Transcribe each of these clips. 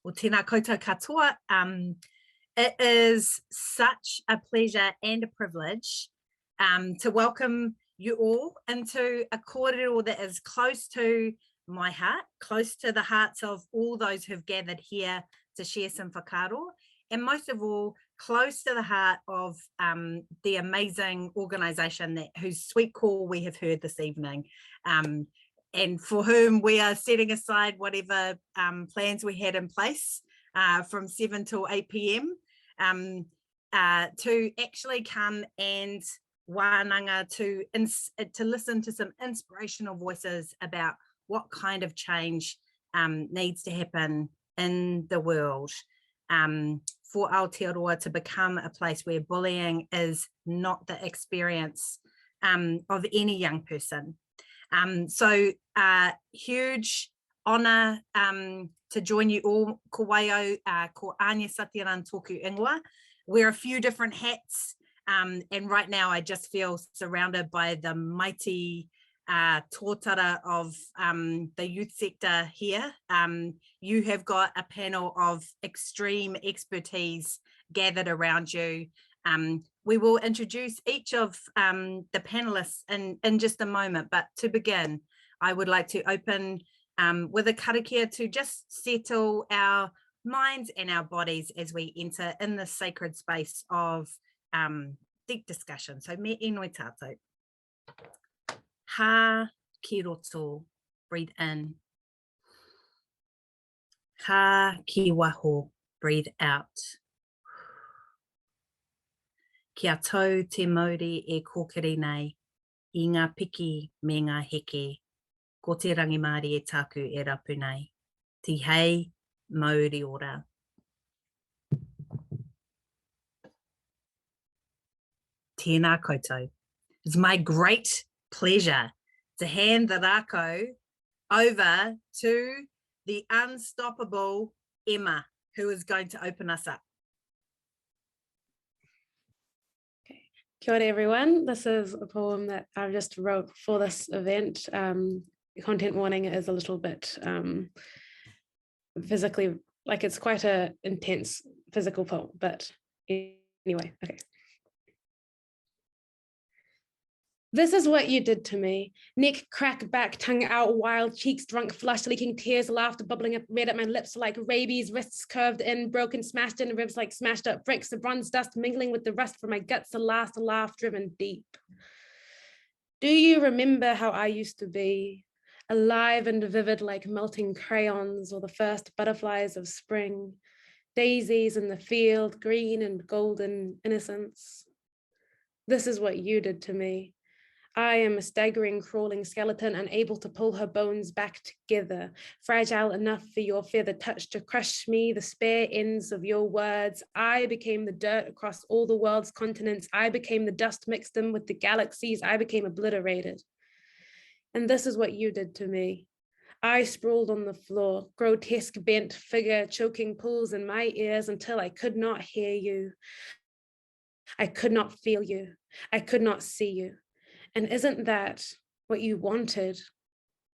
o tēnā koutou katoa. It is such a pleasure and a privilege to welcome you all into a kōrero that is close to my heart, close to the hearts of all those who've gathered here to share some whakaaro, and most of all, close to the heart of the amazing organisation whose sweet call we have heard this evening, and for whom we are setting aside whatever plans we had in place from 7 till 8 p.m. To actually come and wānanga to listen to some inspirational voices about what kind of change needs to happen in the world for Aotearoa to become a place where bullying is not the experience of any young person. So huge honour to join you all. Ko waio, ko Anya Satyanand tōku ingoa. Wear a few different hats, and right now I just feel surrounded by the mighty tōtara of the youth sector here. You have got a panel of extreme expertise gathered around you. We will introduce each of the panelists in just a moment, but to begin, I would like to open with a karakia to just settle our minds and our bodies as we enter in the sacred space of deep discussion. So me inoi tātou. Ha ki roto, breathe in. Ha ki waho, breathe out. Kia tau te mauri e kōkiri nei, I ngā piki me ngā heke, ko te rangimāri e tāku e rapu nei, ti hei mauri ora. Tēnā koutou. It's my great pleasure to hand the rākau over to the unstoppable Emma, who is going to open us up. Okay. Kiore everyone, this is a poem that I just wrote for this event. Content warning is a little bit physically, like it's quite an intense physical poem, but anyway, okay. This is what you did to me. Neck crack back, tongue out wild, cheeks drunk, flushed, leaking tears, laughter bubbling up red at my lips like rabies, wrists curved in, broken, smashed in, ribs like smashed up bricks, the bronze dust mingling with the rust from my guts, the last laugh driven deep. Do you remember how I used to be? Alive and vivid like melting crayons or the first butterflies of spring, daisies in the field, green and golden innocence. This is what you did to me. I am a staggering, crawling skeleton, unable to pull her bones back together, fragile enough for your feather touch to crush me, the spare ends of your words. I became the dirt across all the world's continents. I became the dust mixed in with the galaxies. I became obliterated. And this is what you did to me. I sprawled on the floor, grotesque bent figure, choking pulls in my ears until I could not hear you. I could not feel you. I could not see you. And isn't that what you wanted?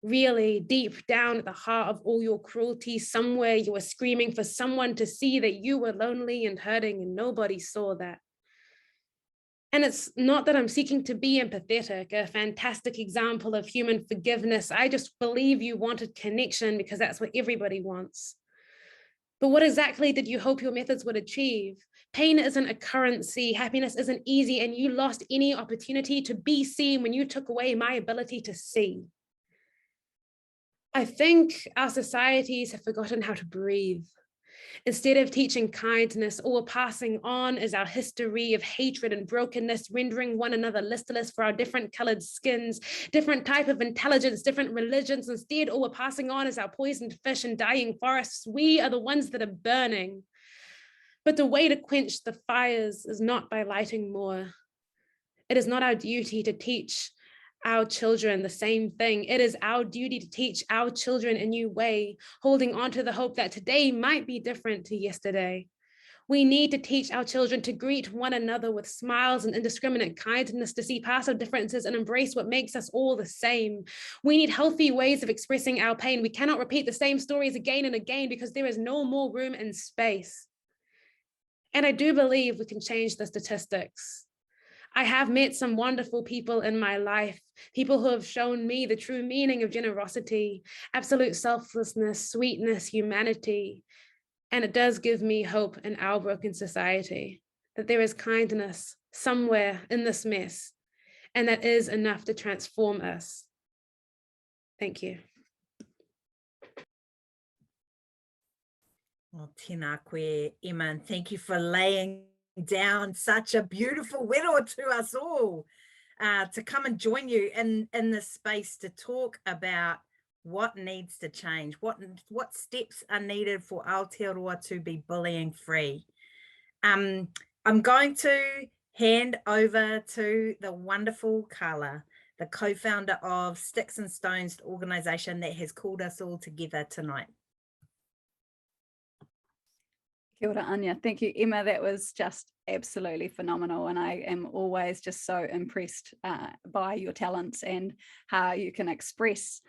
Really, deep down at the heart of all your cruelty, somewhere you were screaming for someone to see that you were lonely and hurting, and nobody saw that. And it's not that I'm seeking to be empathetic, a fantastic example of human forgiveness. I just believe you wanted connection because that's what everybody wants. But what exactly did you hope your methods would achieve? Pain isn't a currency, happiness isn't easy, and you lost any opportunity to be seen when you took away my ability to see. I think our societies have forgotten how to breathe. Instead of teaching kindness, all we're passing on is our history of hatred and brokenness, rendering one another listless for our different colored skins, different type of intelligence, different religions. Instead, all we're passing on is our poisoned fish and dying forests. We are the ones that are burning. But the way to quench the fires is not by lighting more. It is not our duty to teach our children the same thing. It is our duty to teach our children a new way, holding on to the hope that today might be different to yesterday. We need to teach our children to greet one another with smiles and indiscriminate kindness, to see past our differences and embrace what makes us all the same. We need healthy ways of expressing our pain. We cannot repeat the same stories again and again because there is no more room and space. And I do believe we can change the statistics. I have met some wonderful people in my life, people who have shown me the true meaning of generosity, absolute selflessness, sweetness, humanity. And it does give me hope in our broken society, that there is kindness somewhere in this mess, and that is enough to transform us. Thank you. Well, tēnā koe, Emma, and thank you for laying down such a beautiful wero to us all, to come and join you in this space to talk about what needs to change, what steps are needed for Aotearoa to be bullying free. I'm going to hand over to the wonderful Karla, the co-founder of Sticks and Stones, the organisation that has called us all together tonight. Kia ora, Anya. Thank you, Emma. That was just absolutely phenomenal. And I am always just so impressed by your talents and how you can express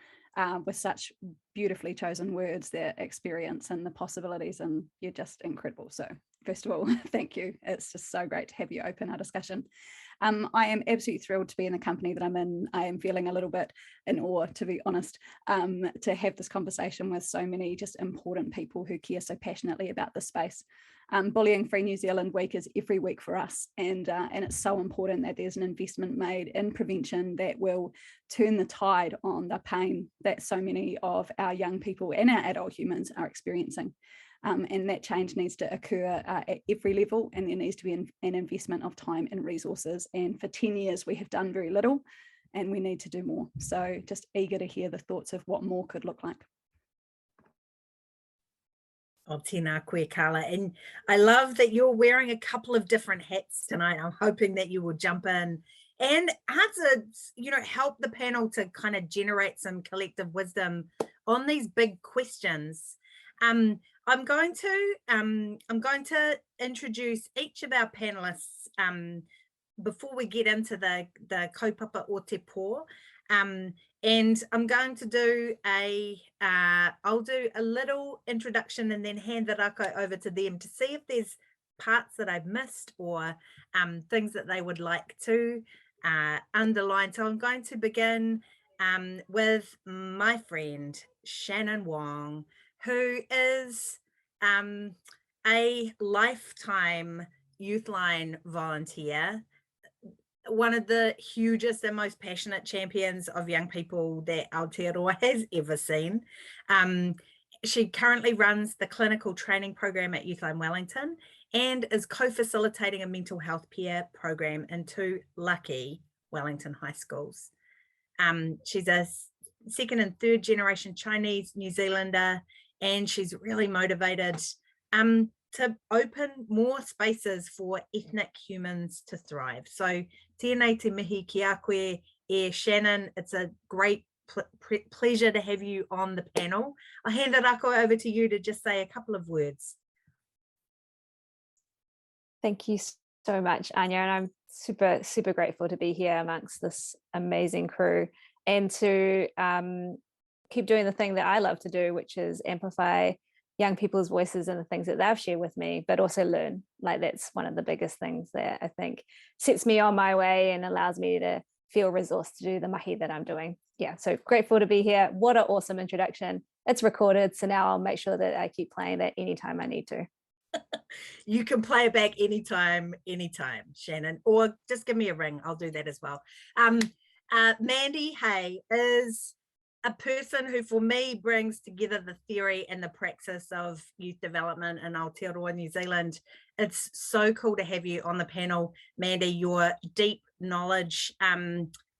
with such beautifully chosen words their experience and the possibilities, and you're just incredible. So first of all, thank you. It's just so great to have you open our discussion. I am absolutely thrilled to be in the company that I'm in. I am feeling a little bit in awe, to be honest, to have this conversation with so many just important people who care so passionately about this space. Bullying Free New Zealand Week is every week for us, and it's so important that there's an investment made in prevention that will turn the tide on the pain that so many of our young people and our adult humans are experiencing. And that change needs to occur at every level, and there needs to be an investment of time and resources. And for 10 years, we have done very little, and we need to do more. So just eager to hear the thoughts of what more could look like. Oh, tēnā koe, Karla. And I love that you're wearing a couple of different hats tonight. I'm hoping that you will jump in and answer, help the panel to kind of generate some collective wisdom on these big questions. I'm going to introduce each of our panelists before we get into the kaupapa o te pō. And I'm going to do I'll do a little introduction and then hand the rako over to them to see if there's parts that I've missed or things that they would like to underline. So I'm going to begin with my friend, Shannan Wong, who is a lifetime Youthline volunteer, one of the hugest and most passionate champions of young people that Aotearoa has ever seen. She currently runs the clinical training program at Youthline Wellington and is co-facilitating a mental health peer program in 2 lucky Wellington high schools. She's a second and third generation Chinese New Zealander, and she's really motivated to open more spaces for ethnic humans to thrive. So tēnei te mihi ki a koe Shannan. It's a great pleasure to have you on the panel. I'll hand the rako over to you to just say a couple of words. Thank you so much, Anya, and I'm super grateful to be here amongst this amazing crew and to keep doing the thing that I love to do, which is amplify young people's voices and the things that they've shared with me, but also learn. Like, that's one of the biggest things that I think sets me on my way and allows me to feel resourced to do the mahi that I'm doing. Yeah, so grateful to be here. What an awesome introduction. It's recorded, so now I'll make sure that I keep playing that anytime I need to. You can play it back anytime, Shannan, or just give me a ring. I'll do that as well. Mandy Hay is a person who, for me, brings together the theory and the praxis of youth development in Aotearoa, New Zealand. It's so cool to have you on the panel, Mandy. Your deep knowledge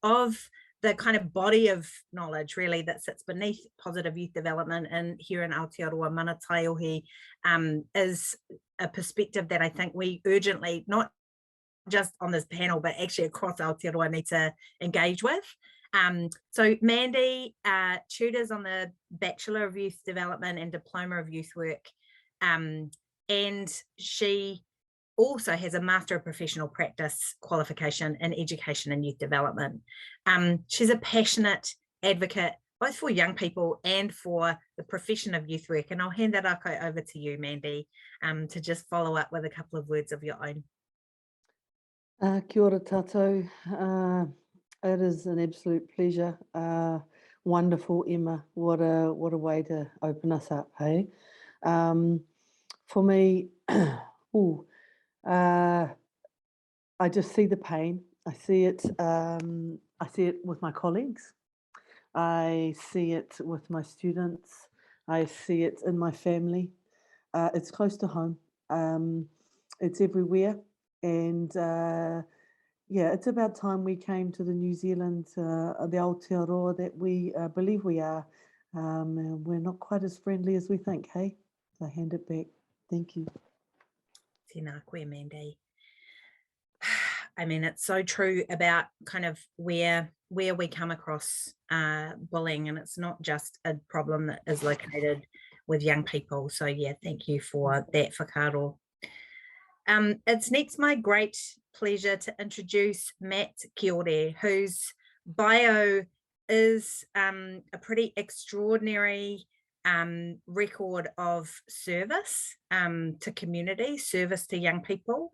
of the kind of body of knowledge, really, that sits beneath positive youth development and here in Aotearoa mana taiohi is a perspective that I think we urgently, not just on this panel, but actually across Aotearoa, need to engage with. So Mandy tutors on the Bachelor of Youth Development and Diploma of Youth Work and she also has a Master of Professional Practice qualification in Education and Youth Development. She's a passionate advocate, both for young people and for the profession of youth work. And I'll hand that over to you, Mandy, to just follow up with a couple of words of your own. Kia ora tātou. It is an absolute pleasure. Wonderful, Emma. What a way to open us up, hey? For me, I just see the pain. I see it with my colleagues. I see it with my students. I see it in my family. It's close to home. It's everywhere. And yeah, it's about time we came to the New Zealand, the Aotearoa that we believe we are. We're not quite as friendly as we think, hey? So I hand it back. Thank you. Tēnā koe, Mandy. I mean, it's so true about kind of where we come across bullying, and it's not just a problem that is located with young people. So yeah, thank you for that whakaaro. It's next my great pleasure to introduce Matt Kiore, whose bio is a pretty extraordinary record of service to community, service to young people.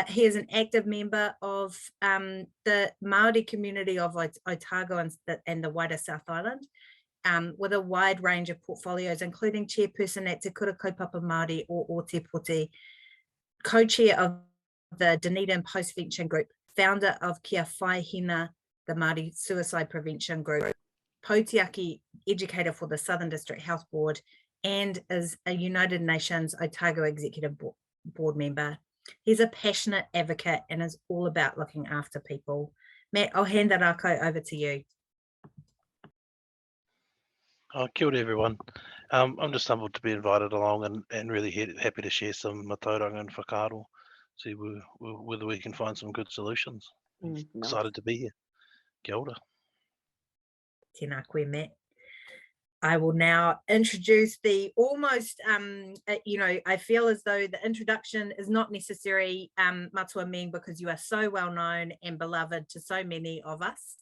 He is an active member of the Māori community of Otago and the wider South Island, with a wide range of portfolios, including chairperson at Te Kura Kaupapa Māori or Te Pote, co-chair of the Dunedin Postvention Group, founder of Kia Whai Hina, the Māori Suicide Prevention Group, Potiaki educator for the Southern District Health Board, and is a United Nations Otago Executive Board member. He's a passionate advocate and is all about looking after people. Matt, I'll hand that over to you. Kia ora everyone. I'm just humbled to be invited along and really happy to share some matauranga and whakaaro, see whether we can find some good solutions. Excited to be here. Kia ora. Tēnā koe, Matt. I will now introduce the almost, I feel as though the introduction is not necessary, Matua Meng, because you are so well known and beloved to so many of us.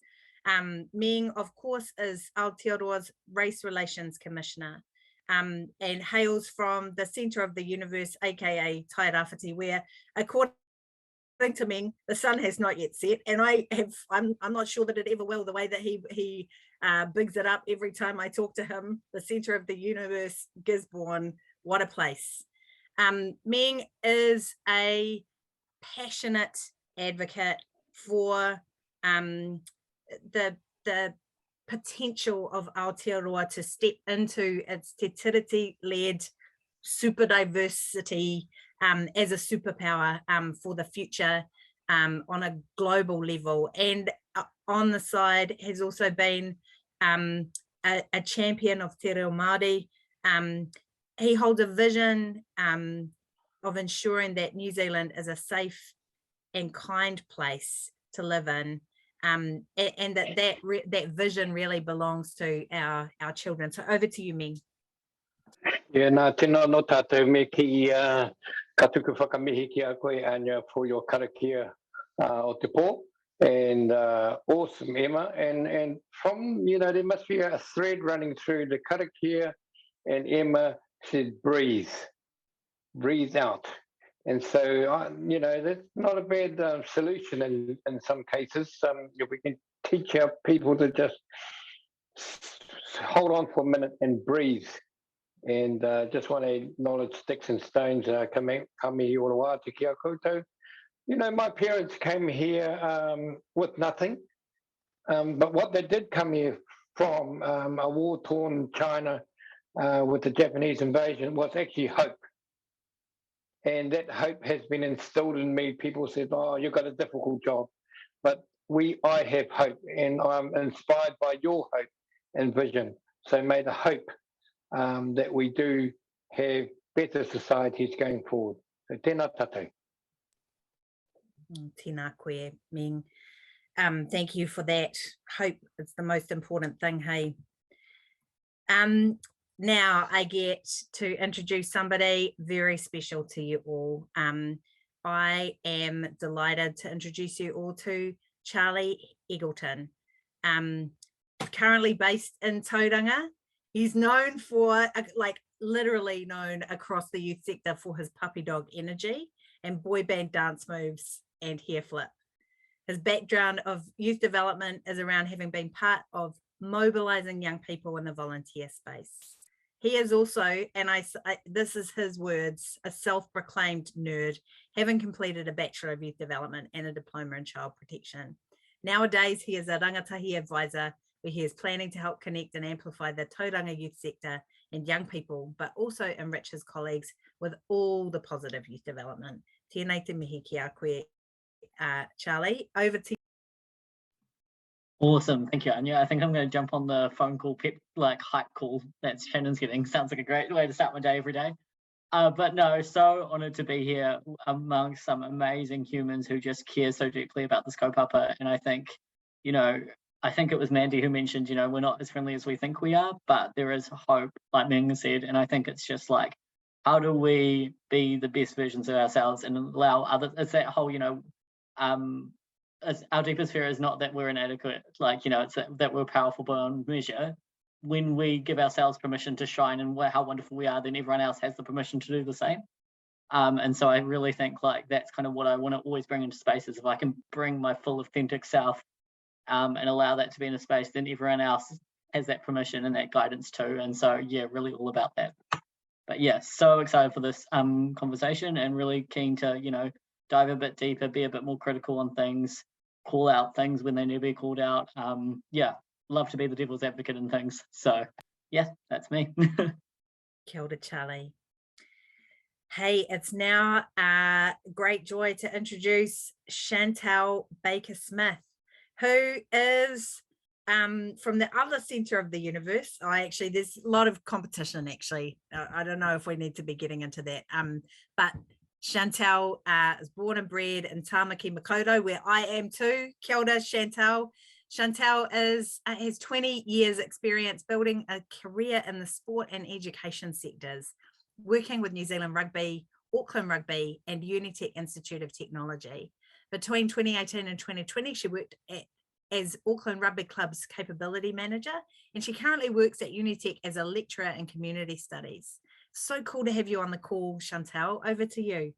Meng, of course, is Aotearoa's Race Relations Commissioner and hails from the centre of the universe, aka Tairawhiti, where, according to Meng, the sun has not yet set, and I'm not sure that it ever will, the way that he bigs it up every time I talk to him. The centre of the universe, Gisborne, what a place. Meng is a passionate advocate for the potential of Aotearoa to step into its te tiriti-led super diversity as a superpower for the future on a global level, and on the side has also been a champion of te reo Māori. He holds a vision of ensuring that New Zealand is a safe and kind place to live in, and that vision really belongs to our children. So over to you, Meng. Yeah, nā tēnā no tātou me ki ka tuku whakamihi ki a koe, Anya, for your karakia o te pō. And awesome, Emma. And from, there must be a thread running through the karakia, and Emma said, breathe out. And so, that's not a bad solution in some cases. If we can teach our people to just hold on for a minute and breathe. And just want to acknowledge Sticks and Stones, kami ora wā te kia koutou. My parents came here with nothing, but what they did come here from, a war-torn China with the Japanese invasion, was actually hope. And that hope has been instilled in me. People said, oh, you've got a difficult job. But I have hope, and I'm inspired by your hope and vision. So may the hope that we do have better societies going forward. So tēnā tātou. Tēnā koe, Meng. Thank you for that. Hope is the most important thing, hey. now I get to introduce somebody very special to you all. I am delighted to introduce you all to Charlie Eggleton. Currently based in Tauranga. He's known for, like literally known across the youth sector for his puppy dog energy and boy band dance moves and hair flip. His background of youth development is around having been part of mobilizing young people in the volunteer space. He is also, and this is his words, a self-proclaimed nerd, having completed a Bachelor of Youth Development and a Diploma in Child Protection. Nowadays, he is a rangatahi advisor where he is planning to help connect and amplify the Tauranga youth sector and young people, but also enrich his colleagues with all the positive youth development. Tēnei te mihi ki a koe, Charlie, over to you. Awesome, thank you, Anya. I think I'm going to jump on the phone call, hype call that Shannon's getting. Sounds like a great way to start my day every day. But no, so honoured to be here amongst some amazing humans who just care so deeply about this kaupapa. And I think, I think it was Mandy who mentioned, we're not as friendly as we think we are, but there is hope, like Meng said. And I think it's just like, how do we be the best versions of ourselves and allow others? It's that whole, our deepest fear is not that we're inadequate, it's that we're powerful beyond measure. When we give ourselves permission to shine and how wonderful we are, then everyone else has the permission to do the same. And so I really think that's kind of what I want to always bring into spaces. If I can bring my full authentic self and allow that to be in a space, then everyone else has that permission and that guidance too. And so, yeah, really all about that. But yeah, so excited for this conversation and really keen to, dive a bit deeper, be a bit more critical on things, call out things when they need to be called out. Yeah, love to be the devil's advocate in things. So yeah, that's me. Kia ora, Charlie. Hey, it's now a great joy to introduce Chantal Bakersmith, who is from the other centre of the universe. There's a lot of competition actually. I don't know if we need to be getting into that. But Chantal is born and bred in Tamaki Makaurau, where I am too. Kia ora, Chantal. Chantal has 20 years experience building a career in the sport and education sectors, working with New Zealand Rugby, Auckland Rugby and Unitec Institute of Technology. Between 2018 and 2020, she worked as Auckland Rugby Club's capability manager, and she currently works at Unitec as a lecturer in community studies. So cool to have you on the call, Chantal. Over to you.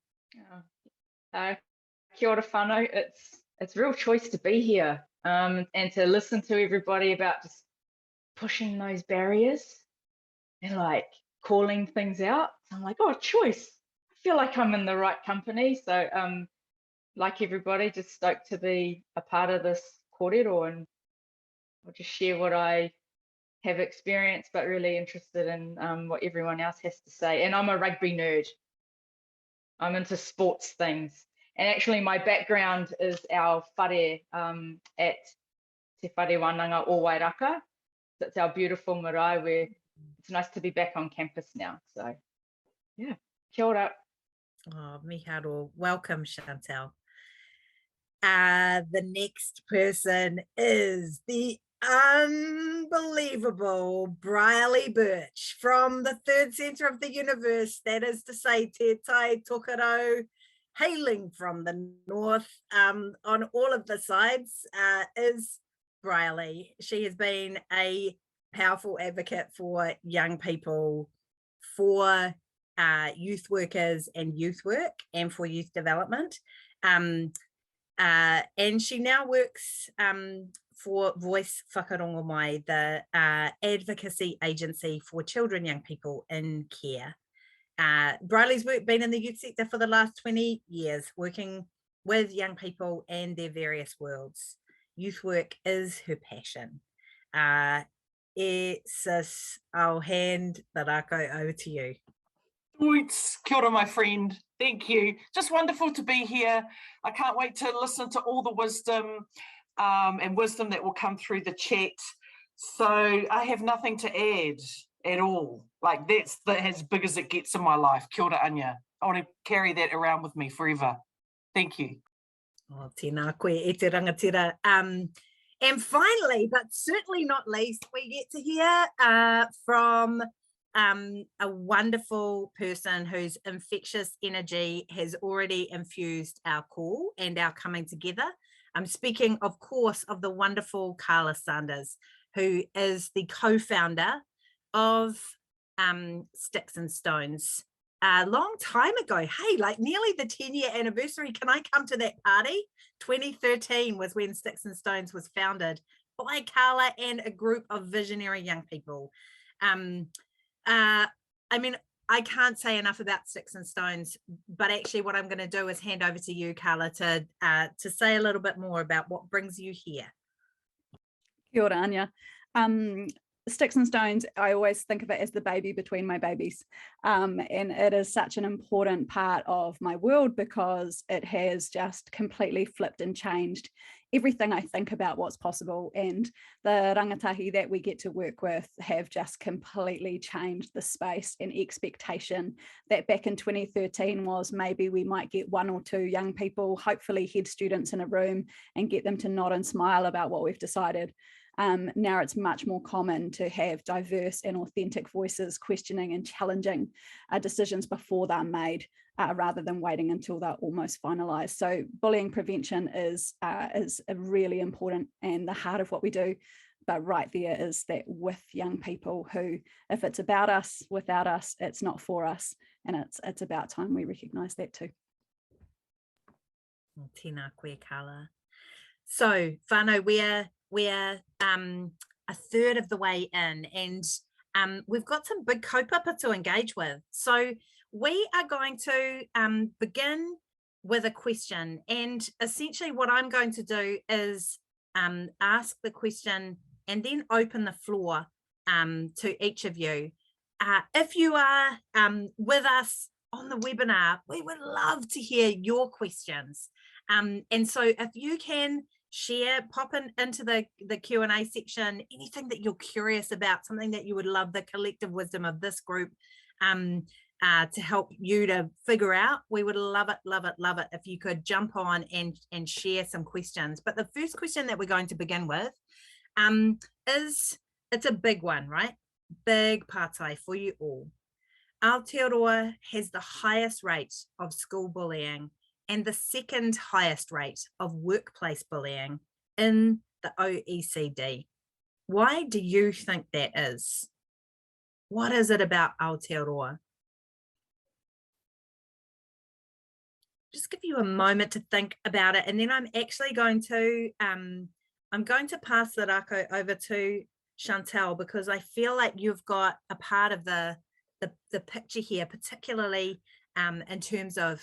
Kia ora whānau. It's a real choice to be here and to listen to everybody about just pushing those barriers and calling things out. I'm like, oh, choice. I feel like I'm in the right company. So like everybody, just stoked to be a part of this kōrero, and I'll just share what I have experienced, but really interested in what everyone else has to say. And I'm a rugby nerd. I'm into sports things. And actually my background is our whare at Te Whare Wānanga o Wairaka. So it's our beautiful marae where it's nice to be back on campus now. So yeah, kia ora. Oh, miharo. Welcome, Chantal. The next person is the unbelievable Briarley Birch from the third centre of the universe, that is to say Te Tai Tokerau, hailing from the north on all of the sides, is Briarley. She has been a powerful advocate for young people, for youth workers and youth work, and for youth development. And she now works for Voice Whakarongo Mai, the advocacy agency for children, young people in care. Briarley's been in the youth sector for the last 20 years, working with young people and their various worlds. Youth work is her passion. I'll hand the rako over to you. Kia ora, my friend. Thank you. Just wonderful to be here. I can't wait to listen to all the wisdom and wisdom that will come through the chat. So I have nothing to add at all. That's as big as it gets in my life. Kia ora, Anya. I want to carry that around with me forever. Thank you. Oh, tēnā koe e te rangatira. And finally, but certainly not least, we get to hear from a wonderful person whose infectious energy has already infused our call and our coming together. I'm speaking, of course, of the wonderful Carla Sanders, who is the co-founder of Sticks and Stones. A long time ago, hey, like nearly the 10-year anniversary. Can I come to that party? 2013 was when Sticks and Stones was founded by Carla and a group of visionary young people. I mean, I can't say enough about Sticks and Stones, but actually what I'm going to do is hand over to you, Carla, to say a little bit more about what brings you here. Kia ora, Anya. Sticks and Stones, I always think of it as the baby between my babies. And it is such an important part of my world because it has just completely flipped and changed everything I think about what's possible, and the rangatahi that we get to work with have just completely changed the space and expectation that back in 2013 was maybe we might get 1 or 2 young people, hopefully head students in a room, and get them to nod and smile about what we've decided. Now it's much more common to have diverse and authentic voices questioning and challenging decisions before they're made, rather than waiting until they're almost finalised. So bullying prevention is really important and the heart of what we do. But right there is that with young people who, if it's about us, without us, it's not for us. And it's about time we recognise that too. Tēnā koe, Karla. So, whānau, we're a third of the way in, and we've got some big kaupapa to engage with. So we are going to begin with a question, and essentially what I'm going to do is ask the question and then open the floor to each of you. If you are with us on the webinar, we would love to hear your questions. And so if you can share, pop into the Q&A section, anything that you're curious about, something that you would love the collective wisdom of this group to help you to figure out, we would love it, love it, love it if you could jump on and share some questions. But the first question that we're going to begin with is, it's a big one, right? Big pātai for you all. Aotearoa has the highest rate of school bullying and the second highest rate of workplace bullying in the OECD. Why do you think that is? What is it about Aotearoa? Just give you a moment to think about it, and then I'm actually going to pass the rako over to Chantal, because I feel like you've got a part of the picture here, particularly in terms of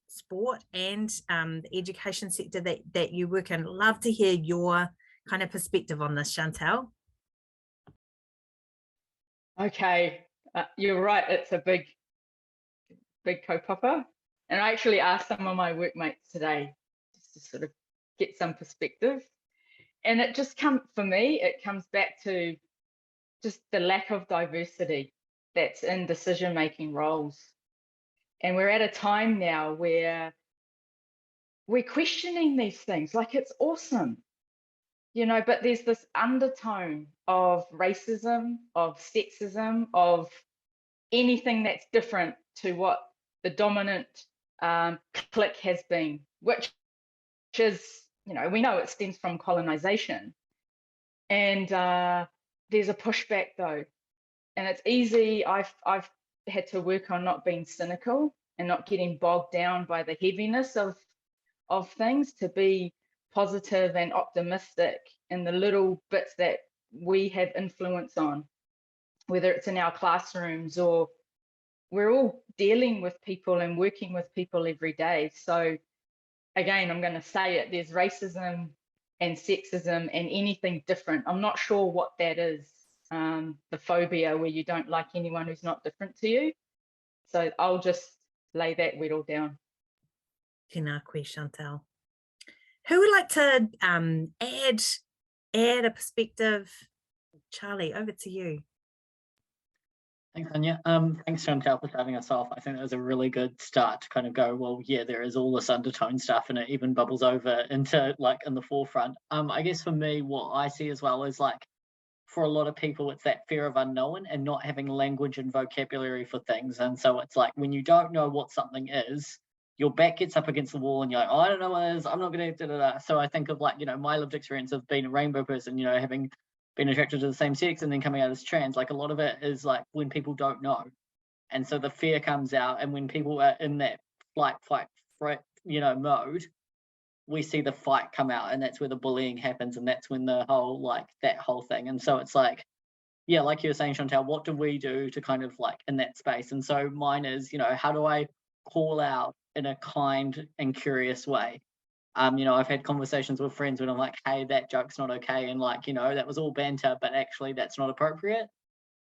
sport and the education sector that you work in. Love to hear your kind of perspective on this, Chantal. Okay, you're right. It's a big kaupapa. And I actually asked some of my workmates today just to sort of get some perspective. And it just comes back to just the lack of diversity that's in decision-making roles. And we're at a time now where we're questioning these things, like it's awesome, you know, but there's this undertone of racism, of sexism, of anything that's different to what the dominant clique has been, which is, you know, we know it stems from colonization. And there's a pushback though, and it's easy. I've had to work on not being cynical and not getting bogged down by the heaviness of things, to be positive and optimistic in the little bits that we have influence on, whether it's in our classrooms or we're all dealing with people and working with people every day. So again, I'm going to say it, there's racism and sexism and anything different. I'm not sure what that is. The phobia where you don't like anyone who's not different to you. So I'll just lay that word all down. Tēnā koe, Chantal. Who would like to add a perspective? Charlie, over to you. Thanks, Anya. Thanks, Chantal, for starting us off. I think that was a really good start to kind of go, well, yeah, there is all this undertone stuff, and it even bubbles over into like in the forefront. I guess for me, what I see as well is like, for a lot of people, it's that fear of unknown and not having language and vocabulary for things. And so it's like when you don't know what something is, your back gets up against the wall and you're like, oh, I don't know what it is, I'm not going to da-da-da. So I think of like, you know, my lived experience of being a rainbow person, you know, having been attracted to the same sex and then coming out as trans, like a lot of it is like when people don't know. And so the fear comes out, and when people are in that flight, you know, mode, we see the fight come out, and that's where the bullying happens, and that's when the whole, like, that whole thing. And so it's like, yeah, like you were saying, Chantal, what do we do to kind of like in that space? And so mine is, you know, how do I call out in a kind and curious way? You know, I've had conversations with friends when I'm like, hey, that joke's not okay. And like, you know, that was all banter, but actually that's not appropriate.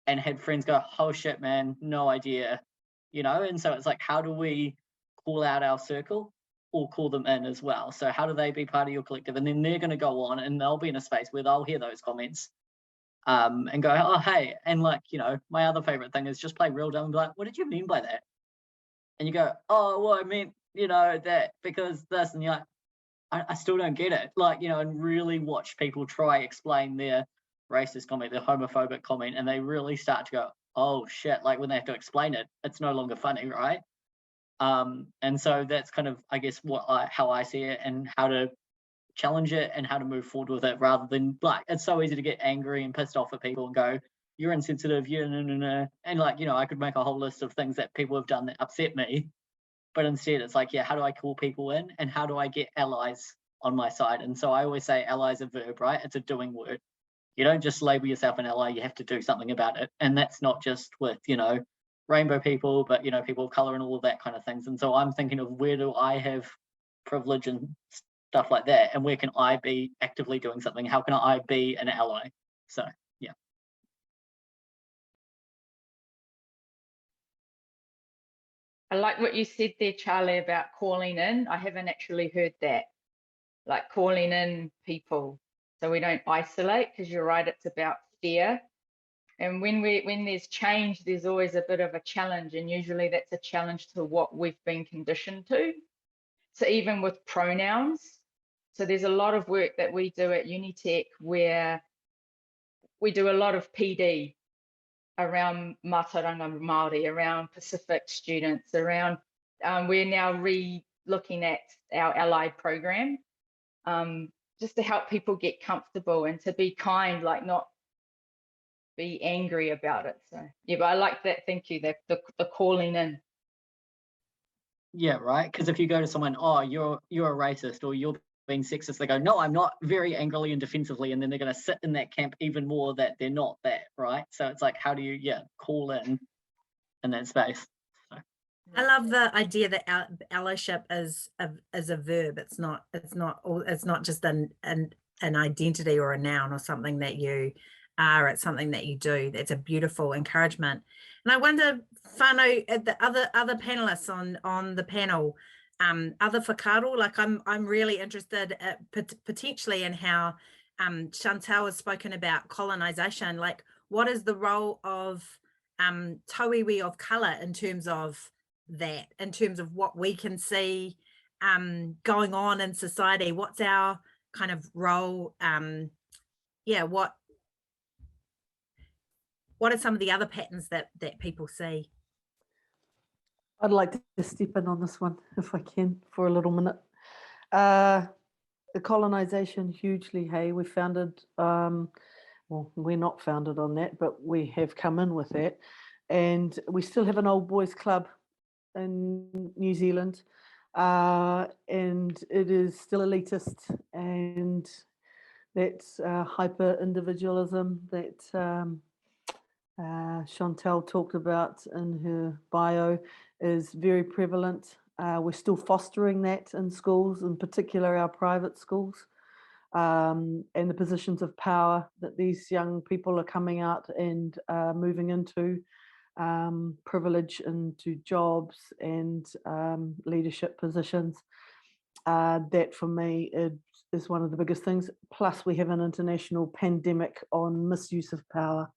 And had friends go, oh shit, man, no idea, you know? And so it's like, how do we call out our circle or call them in as well? So how do they be part of your collective? And then they're going to go on and they'll be in a space where they'll hear those comments and go, oh, hey. And like, you know, my other favorite thing is just play real dumb and be like, what did you mean by that? And you go, oh, well, I meant, you know, that because this, and you're like, I still don't get it. Like, you know, and really watch people try explain their racist comment, their homophobic comment, and they really start to go, oh shit, like when they have to explain it, it's no longer funny, right? And so that's kind of, I guess, how I see it and how to challenge it and how to move forward with it, rather than like, it's so easy to get angry and pissed off at people and go, you're insensitive, you no. And like, you know, I could make a whole list of things that people have done that upset me, but instead it's like, yeah, how do I call people in and how do I get allies on my side? And so I always say ally is a verb, right? It's a doing word. You don't just label yourself an ally, you have to do something about it. And that's not just with, you know, rainbow people, but, you know, people of color and all of that kind of things. And so I'm thinking of where do I have privilege and stuff like that? And where can I be actively doing something? How can I be an ally? So, yeah. I like what you said there, Charlie, about calling in. I haven't actually heard that, like calling in people so we don't isolate, because you're right, it's about fear. And when there's change, there's always a bit of a challenge, and usually that's a challenge to what we've been conditioned to. So even with pronouns, so there's a lot of work that we do at Unitech where we do a lot of PD around Mātauranga Māori, around Pacific students, around, we're now re-looking at our allied program, just to help people get comfortable and to be kind, like not be angry about it. So yeah, but I like that. Thank you. The calling in. Yeah, right. Because if you go to someone, oh, you're a racist or you're being sexist, they go, no, I'm not, very angrily and defensively, and then they're going to sit in that camp even more that they're not that, right? So it's like, how do you, call in that space? So. I love the idea that allyship is a verb. It's not just an identity or a noun or something that you are. It's something that you do. That's a beautiful encouragement. And I wonder, whānau, at the other panelists on the panel, other whakaaro, like I'm really interested potentially in how Chantal has spoken about colonization. Like, what is the role of tauiwi of colour in terms of that, in terms of what we can see going on in society? What's our kind of role? What are some of the other patterns that people see? I'd like to step in on this one if I can for a little minute. The colonization, hugely, hey, we founded, well, we're not founded on that, but we have come in with that. And we still have an old boys club in New Zealand, and it is still elitist, and that's hyper individualism that Chantal talked about in her bio is very prevalent. We're still fostering that in schools, in particular our private schools, and the positions of power that these young people are coming out and moving into, privilege into jobs and leadership positions. That for me is one of the biggest things. Plus we have an international pandemic on misuse of power.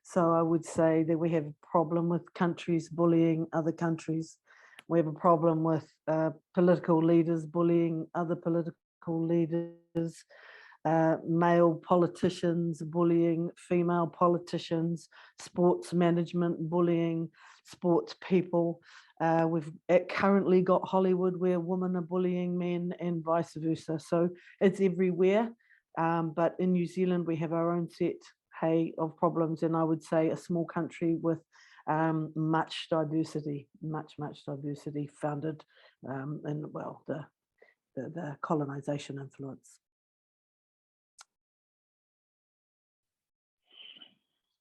So I would say that we have a problem with countries bullying other countries. We have a problem with political leaders bullying other political leaders. male politicians bullying female politicians, sports management bullying sports people. We've currently got Hollywood where women are bullying men and vice versa. So it's everywhere. But in New Zealand, we have our own set of problems, and I would say a small country with much diversity, much diversity founded in, well, the colonization influence.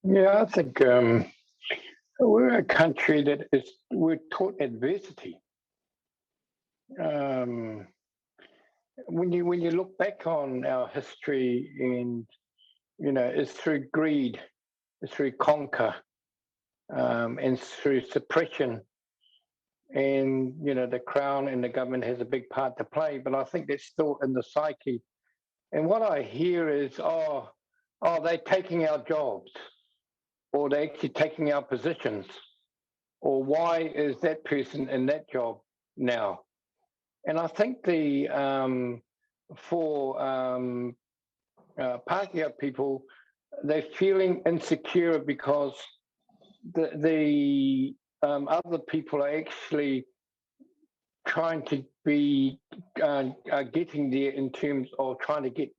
Yeah, I think we're a country that we're taught adversity. When you look back on our history, and it's through greed, it's through conquer, and through suppression, and the Crown and the government has a big part to play. But I think that's still in the psyche. And what I hear is, oh, they're taking our jobs, or they're actually taking our positions, or why is that person in that job now? And I think for Pākehā people, they're feeling insecure because the other people are actually trying to be getting there in terms of trying to get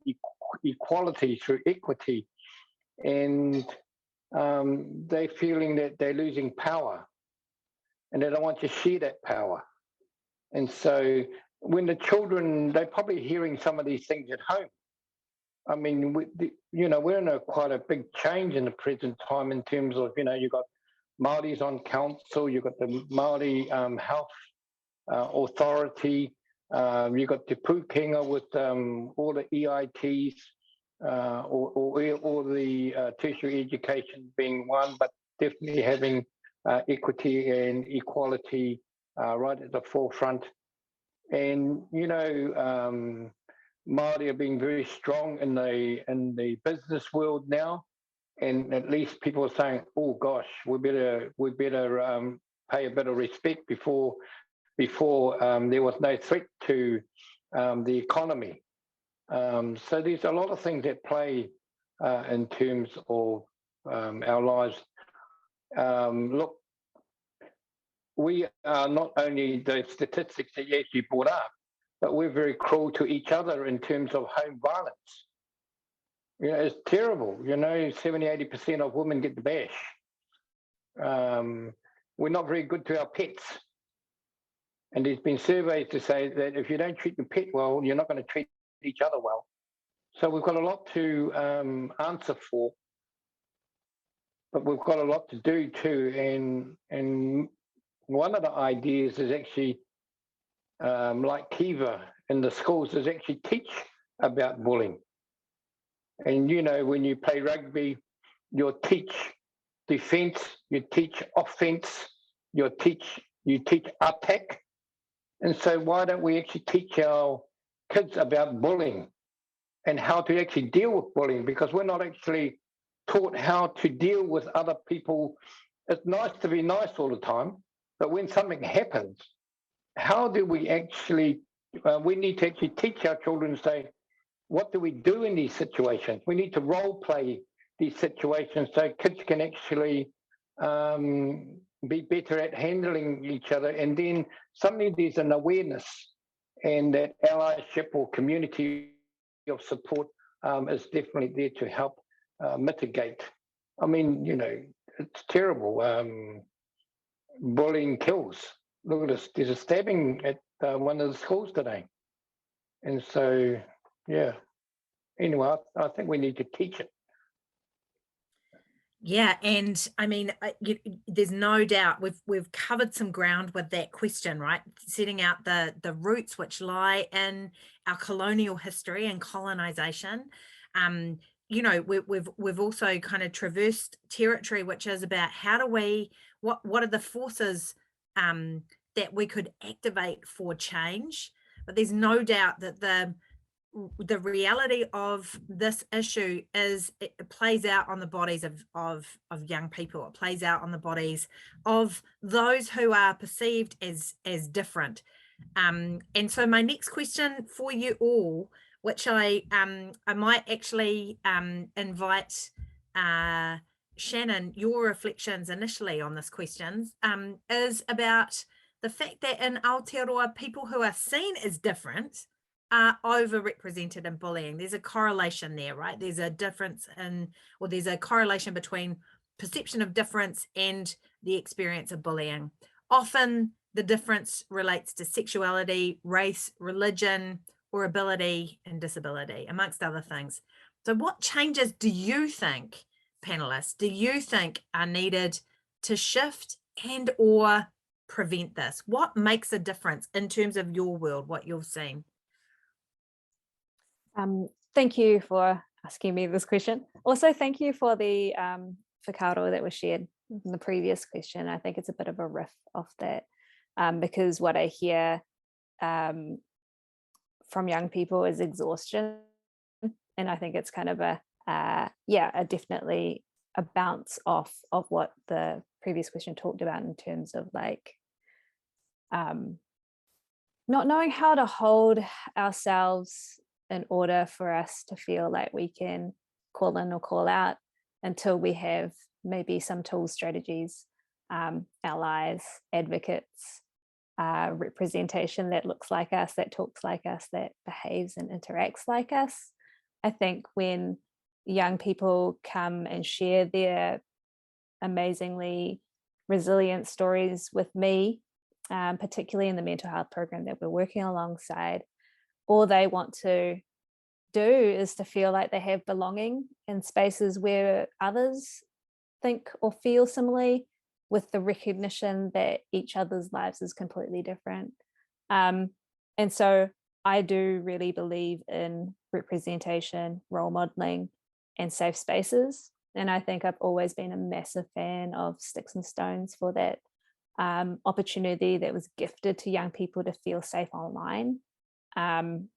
equality through equity, and they're feeling that they're losing power, and they don't want to share that power. And so when the children, they're probably hearing some of these things at home. I mean, we're in quite a big change in the present time in terms of, you've got Māoris on council, you've got the Māori Health Authority, you've got Te Pūkenga with all the EITs, or the tertiary education being one, but definitely having equity and equality right at the forefront. And Māori are being very strong in the business world now, and at least people are saying, "Oh gosh, we better pay a bit of respect before there was no threat to the economy." So there's a lot of things that play in terms of our lives. Look, we are not only the statistics that you actually brought up, but we're very cruel to each other in terms of home violence. It's terrible. 70-80% of women get the bash. We're not very good to our pets. And there's been surveys to say that if you don't treat your pet well, you're not going to treat each other well. So we've got a lot to answer for, but we've got a lot to do too. And one of the ideas is actually, like Kiva in the schools, is actually teach about bullying. And when you play rugby, you'll teach defense, you teach offense, you teach attack. And so why don't we actually teach our kids about bullying and how to actually deal with bullying? Because we're not actually taught how to deal with other people. It's nice to be nice all the time, but when something happens, how do we actually, we need to actually teach our children to say, what do we do in these situations? We need to role play these situations so kids can actually be better at handling each other. And then suddenly there's an awareness, and that allyship or community of support is definitely there to help mitigate. I mean, it's terrible. Bullying kills. Look at this. There's a stabbing at one of the schools today. And so, yeah. Anyway, I think we need to teach it. Yeah, and I mean, there's no doubt we've covered some ground with that question, right? Setting out the roots which lie in our colonial history and colonization. We've also kind of traversed territory, which is about how do we, what are the forces that we could activate for change? But there's no doubt that the reality of this issue is it plays out on the bodies of young people. It plays out on the bodies of those who are perceived as different. And so my next question for you all which I might actually invite Shannan, your reflections initially on this question, is about the fact that in Aotearoa, people who are seen as different are overrepresented in bullying. There's a correlation there, right? There's a difference in, or there's a correlation between perception of difference and the experience of bullying. Often the difference relates to sexuality, race, religion, or ability and disability, amongst other things. So what changes do you think, panelists, do you think are needed to shift and or prevent this? What makes a difference in terms of your world, what you've seen? Thank you for asking me this question. Also, thank you for the whakaaro that was shared in the previous question. I think it's a bit of a riff off that, because what I hear from young people is exhaustion, and I think it's kind of a definitely a bounce off of what the previous question talked about in terms of like not knowing how to hold ourselves in order for us to feel like we can call in or call out until we have maybe some tools, strategies, allies, advocates, representation that looks like us, that talks like us, that behaves and interacts like us. I think when young people come and share their amazingly resilient stories with me, particularly in the mental health program that we're working alongside, all they want to do is to feel like they have belonging in spaces where others think or feel similarly, with the recognition that each other's lives is completely different. And so I do really believe in representation, role modeling, and safe spaces. And I think I've always been a massive fan of Sticks and Stones for that opportunity that was gifted to young people to feel safe online. And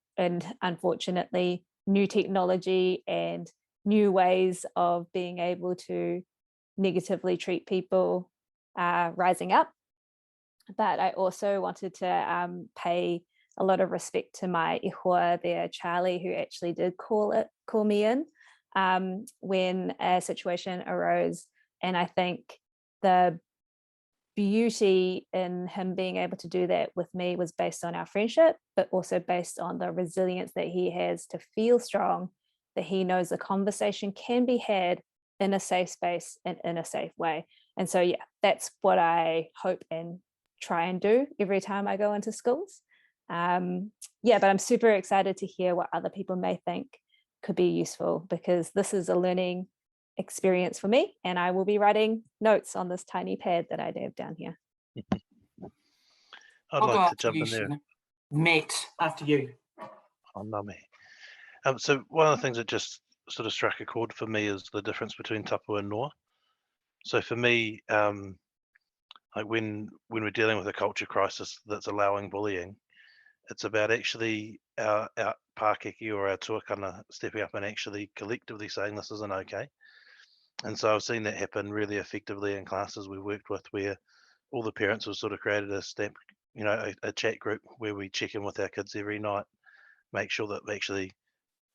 unfortunately, new technology and new ways of being able to negatively treat people rising up. But I also wanted to pay a lot of respect to my ihua there, Charlie, who actually did call me in when a situation arose. And I think the beauty in him being able to do that with me was based on our friendship, but also based on the resilience that he has to feel strong, that he knows the conversation can be had in a safe space and in a safe way. And so, yeah, that's what I hope and try and do every time I go into schools. But I'm super excited to hear what other people may think could be useful, because this is a learning experience for me, and I will be writing notes on this tiny pad that I have down here. I'd like to jump in there. Matt, after you. Oh, no, me. So one of the things that just sort of struck a chord for me is the difference between tapu and noa. So for me, like when we're dealing with a culture crisis that's allowing bullying, it's about actually our Pākeke or our tuakana stepping up and actually collectively saying this isn't okay. And so I've seen that happen really effectively in classes we worked with, where all the parents have sort of created a chat group where we check in with our kids every night, make sure that actually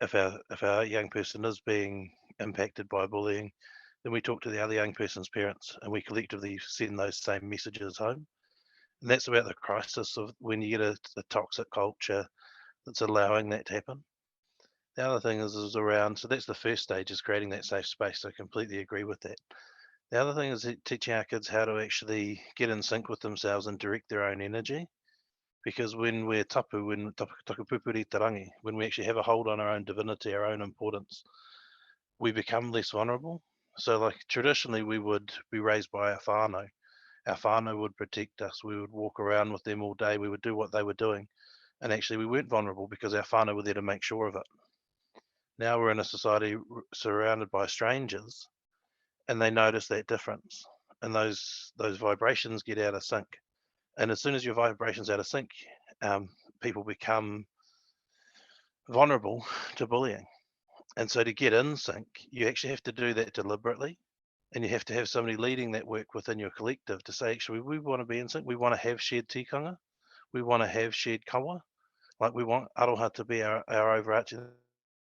if our young person is being impacted by bullying, then we talk to the other young person's parents and we collectively send those same messages home. And that's about the crisis of when you get a toxic culture that's allowing that to happen. The other thing is around, so that's the first stage, is creating that safe space. I completely agree with that. The other thing is teaching our kids how to actually get in sync with themselves and direct their own energy. Because when we're tapu, when takapupuri tarangi, when we actually have a hold on our own divinity, our own importance, we become less vulnerable. So like traditionally we would be raised by our whānau. Our whānau would protect us. We would walk around with them all day. We would do what they were doing. And actually we weren't vulnerable because our whānau were there to make sure of it. Now we're in a society surrounded by strangers, and they notice that difference, and those vibrations get out of sync. And as soon as your vibration's out of sync, people become vulnerable to bullying. And so to get in sync, you actually have to do that deliberately, and you have to have somebody leading that work within your collective to say, actually, we want to be in sync. We want to have shared tikanga. We want to have shared kawa. Like, we want aroha to be our overarching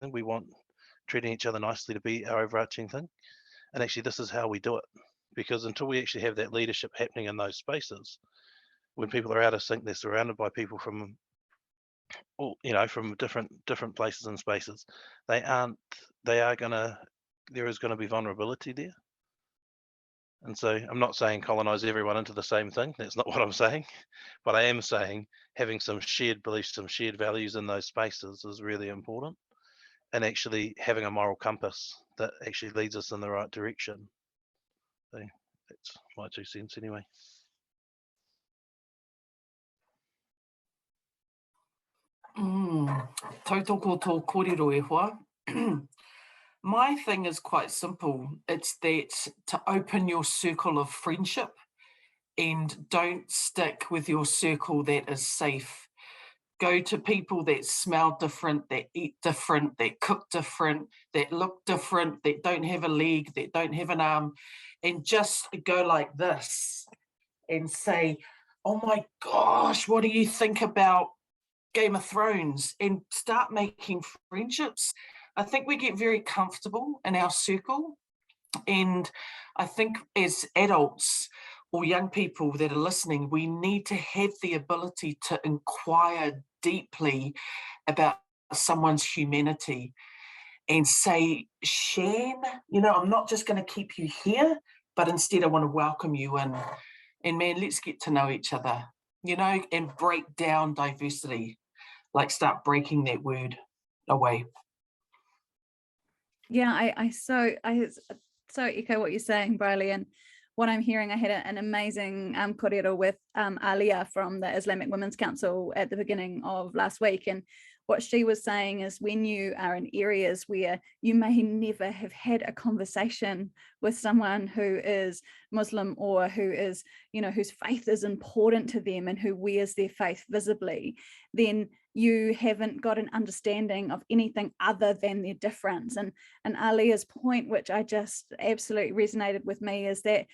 thing. We want treating each other nicely to be our overarching thing. And actually, this is how we do it. Because until we actually have that leadership happening in those spaces, when people are out of sync, they're surrounded by people from all, from different places and spaces. There is gonna be vulnerability there. And so I'm not saying colonize everyone into the same thing. That's not what I'm saying. But I am saying having some shared beliefs, some shared values in those spaces is really important. And actually having a moral compass that actually leads us in the right direction. So that's my 2 cents anyway. Tautoko tō kōrero e hoa. My thing is quite simple. It's that to open your circle of friendship and don't stick with your circle that is safe. Go to people that smell different, that eat different, that cook different, that look different, that don't have a leg, that don't have an arm, and just go like this and say, oh my gosh, what do you think about Game of Thrones? And start making friendships. I think we get very comfortable in our circle. And I think as adults or young people that are listening, we need to have the ability to inquire deeply about someone's humanity and say, Shan, I'm not just going to keep you here, but instead I want to welcome you in. And man, let's get to know each other, and break down diversity, like start breaking that word away. Yeah, I so echo what you're saying, Briarley, and what I'm hearing. I had an amazing kōrero with Alia from the Islamic Women's Council at the beginning of last week, and what she was saying is when you are in areas where you may never have had a conversation with someone who is Muslim or who is, whose faith is important to them and who wears their faith visibly, then you haven't got an understanding of anything other than their difference. And Alia's point, which I just absolutely resonated with me, is that,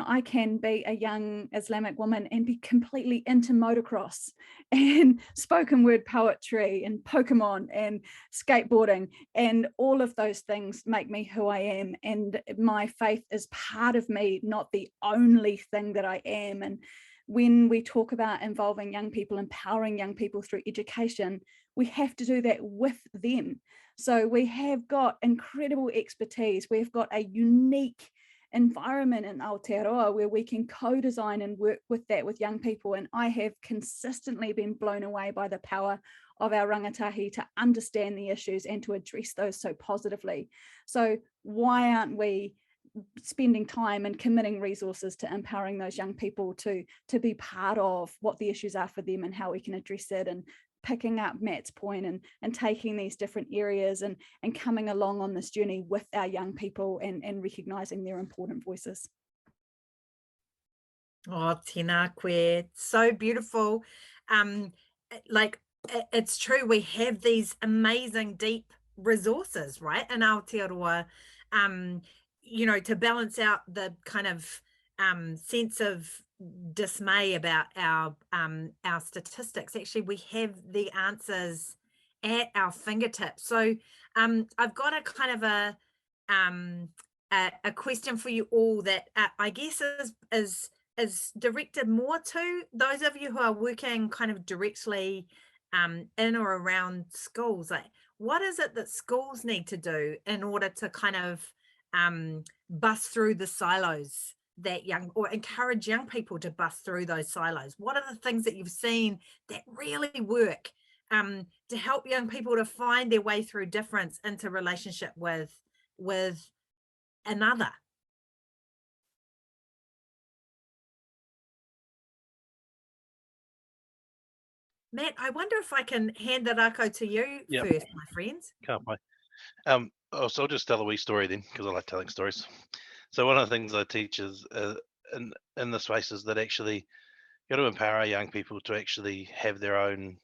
I can be a young Islamic woman and be completely into motocross and spoken word poetry and Pokemon and skateboarding, and all of those things make me who I am. And my faith is part of me, not the only thing that I am. And when we talk about involving young people, empowering young people through education, we have to do that with them. So we have got incredible expertise. We've got a unique environment in Aotearoa where we can co-design and work with that with young people. And I have consistently been blown away by the power of our rangatahi to understand the issues and to address those so positively. So why aren't we spending time and committing resources to empowering those young people to be part of what the issues are for them and how we can address it, and picking up Matt's point and taking these different areas and coming along on this journey with our young people and recognizing their important voices. Oh, tēnā koe, so beautiful. It's true, we have these amazing deep resources, right, in Aotearoa, to balance out the kind of sense of dismay about our statistics. Actually, we have the answers at our fingertips. So I've got a kind of a question for you all that I guess is directed more to those of you who are working kind of directly in or around schools. Like, what is it that schools need to do in order to kind of bust through the silos that or encourage young people to bust through those silos? What are the things that you've seen that really work to help young people to find their way through difference into relationship with another? Matt, I wonder if I can hand the rako to you first, my friends. Can't wait. So I'll just tell a wee story then, because I like telling stories. So one of the things I teach is in the spaces that actually you got to empower our young people to actually have their own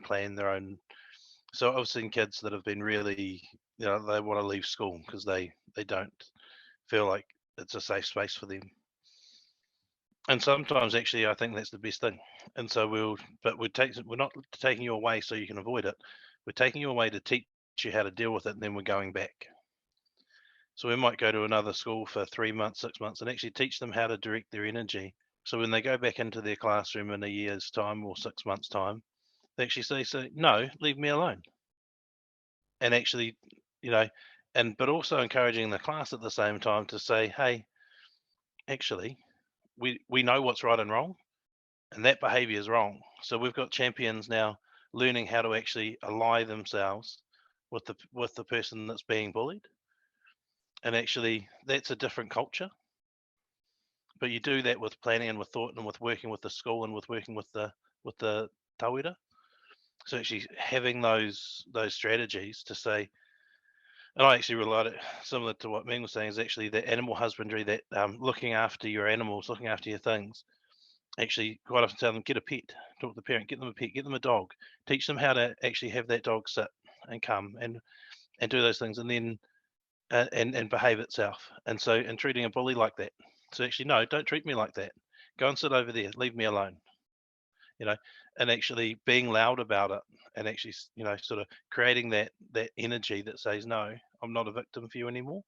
plan, their own. So I've seen kids that have been really, they want to leave school because they don't feel like it's a safe space for them. And sometimes actually I think that's the best thing. And so we're not taking you away so you can avoid it. We're taking you away to teach you how to deal with it, and then we're going back. So we might go to another school for 3 months, 6 months, and actually teach them how to direct their energy. So when they go back into their classroom in a year's time or 6 months' time, they actually say, no, leave me alone. And actually, but also encouraging the class at the same time to say, hey, actually, we know what's right and wrong, and that behavior is wrong. So we've got champions now learning how to actually ally themselves with the person that's being bullied. And actually, that's a different culture. But you do that with planning and with thought and with working with the school and with working with the tauira. So actually having those strategies to say, and I actually relate it similar to what Meng was saying, is actually the animal husbandry, that looking after your animals, looking after your things. Actually, quite often tell them, get a pet, talk to the parent, get them a pet, get them a dog, teach them how to actually have that dog sit and come and do those things, and then and behave itself. And so, and treating a bully like that. So actually, no, don't treat me like that. Go and sit over there. Leave me alone. And actually being loud about it, and actually, sort of creating that energy that says, no, I'm not a victim for you anymore.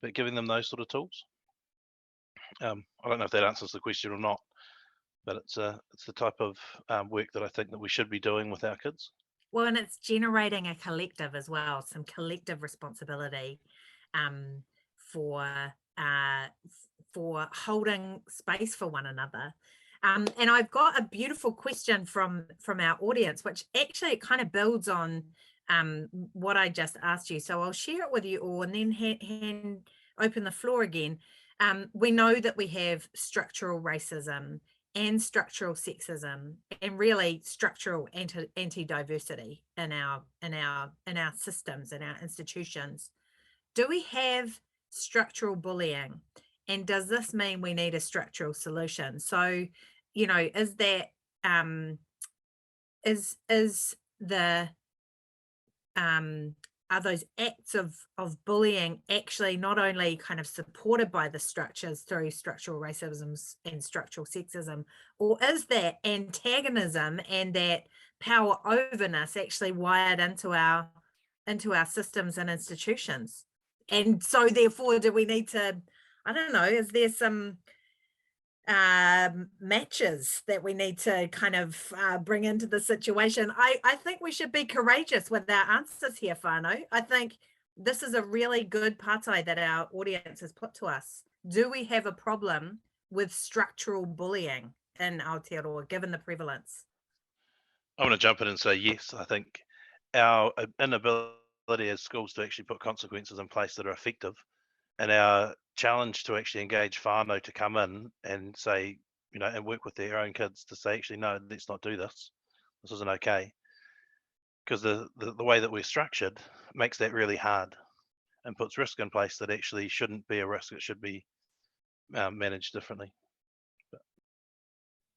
But giving them those sort of tools. I don't know if that answers the question or not, but it's the type of work that I think that we should be doing with our kids. Well, and it's generating a collective as well, some collective responsibility for holding space for one another. And I've got a beautiful question from our audience, which actually kind of builds on what I just asked you. So I'll share it with you all, and then open the floor again. We know that we have structural racism and structural sexism, and really structural anti-diversity in our systems, in our institutions. Do we have structural bullying, and does this mean we need a structural solution? So, is that is the are those acts of bullying actually not only kind of supported by the structures through structural racism and structural sexism, or is that antagonism and that power overness actually wired into our systems and institutions? And so therefore, do we need to, I don't know, is there some matches that we need to kind of bring into the situation? I think we should be courageous with our answers here, whānau. I think this is a really good patai that our audience has put to us. Do we have a problem with structural bullying in Aotearoa, given the prevalence? I want to jump in and say yes. I think our inability as schools to actually put consequences in place that are effective, and our challenge to actually engage whānau to come in and say, and work with their own kids to say, actually, no, let's not do this. This isn't okay. Because the way that we're structured makes that really hard and puts risk in place that actually shouldn't be a risk. It should be managed differently.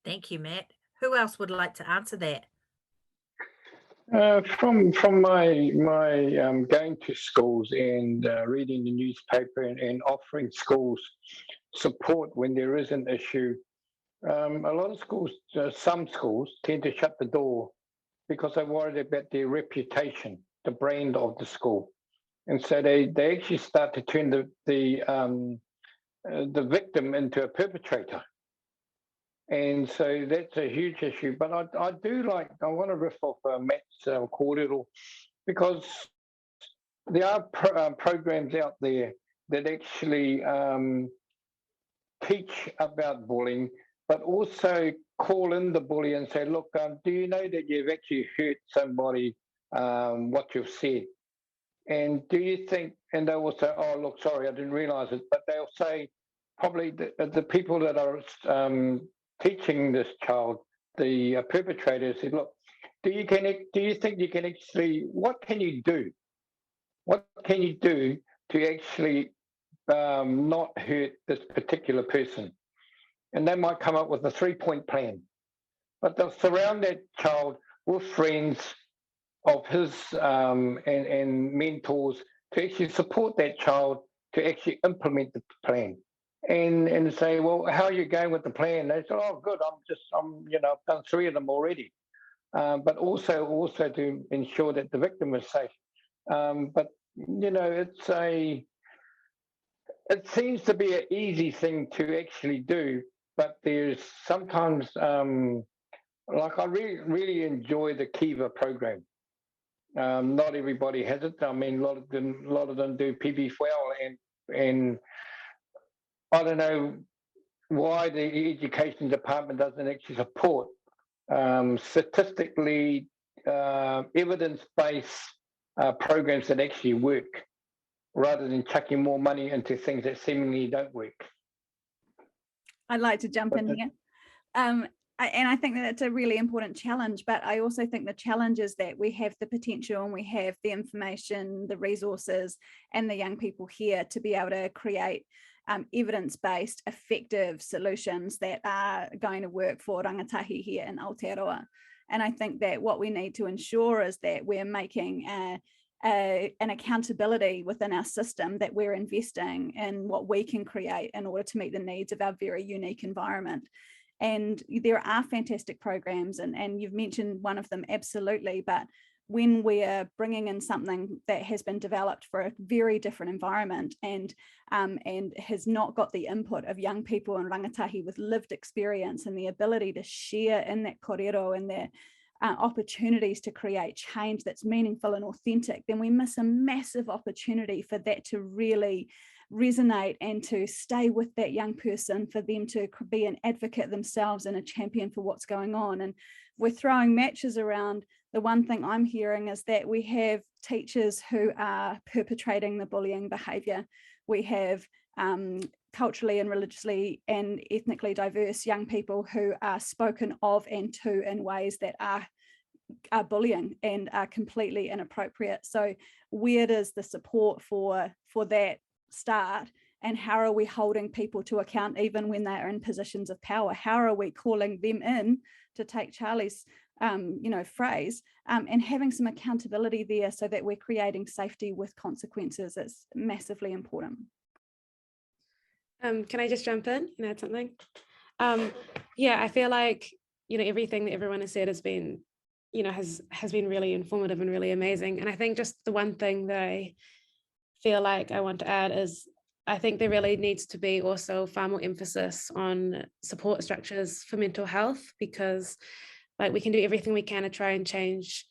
Thank you, Matt. Who else would like to answer that? From my going to schools and reading the newspaper and offering schools support when there is an issue, a lot of schools, some schools tend to shut the door because they're worried about their reputation, the brand of the school, and so they actually start to turn the victim into a perpetrator. And so that's a huge issue. But I want to riff off Matt's kōrero, because there are programs out there that actually teach about bullying, but also call in the bully and say, look, do you know that you've actually hurt somebody, what you've said? And do you think, and they will say, oh, look, sorry, I didn't realize it. But they'll say, probably the people that are teaching this child, the perpetrator, said, look, do you think you can actually, what can you do? What can you do to actually not hurt this particular person? And they might come up with a 3-point plan, but they'll surround that child with friends of his and mentors to actually support that child to actually implement the plan. and say, well, how are you going with the plan? They said, oh, good. I've done 3 of them already. But also to ensure that the victim is safe. But it seems to be an easy thing to actually do, but there's sometimes I really enjoy the Kiva program. Not everybody has it. I mean, a lot of them do PB well, and I don't know why the education department doesn't actually support statistically evidence-based programs that actually work, rather than chucking more money into things that seemingly don't work. I'd like to jump in here. And I think that it's a really important challenge, but I also think the challenge is that we have the potential and we have the information, the resources, and the young people here to be able to create evidence-based, effective solutions that are going to work for rangatahi here in Aotearoa. And I think that what we need to ensure is that we're making an accountability within our system, that we're investing in what we can create in order to meet the needs of our very unique environment. And there are fantastic programs, and you've mentioned one of them, absolutely, but when we're bringing in something that has been developed for a very different environment and has not got the input of young people and rangatahi with lived experience and the ability to share in that kōrero and their opportunities to create change that's meaningful and authentic, then we miss a massive opportunity for that to really resonate and to stay with that young person, for them to be an advocate themselves and a champion for what's going on. And we're throwing matches around. The one thing I'm hearing is that we have teachers who are perpetrating the bullying behaviour. We have culturally and religiously and ethnically diverse young people who are spoken of and to in ways that are bullying and are completely inappropriate. So where does the support for that start, and how are we holding people to account even when they are in positions of power? How are we calling them in, to take Charlie's phrase, and having some accountability there so that we're creating safety with consequences? It's massively important. Can I just jump in and add something? Yeah, I feel like everything that everyone has said has been has been really informative and really amazing. And I think just the one thing that I feel like I want to add is I think there really needs to be also far more emphasis on support structures for mental health, because we can do everything we can to try and change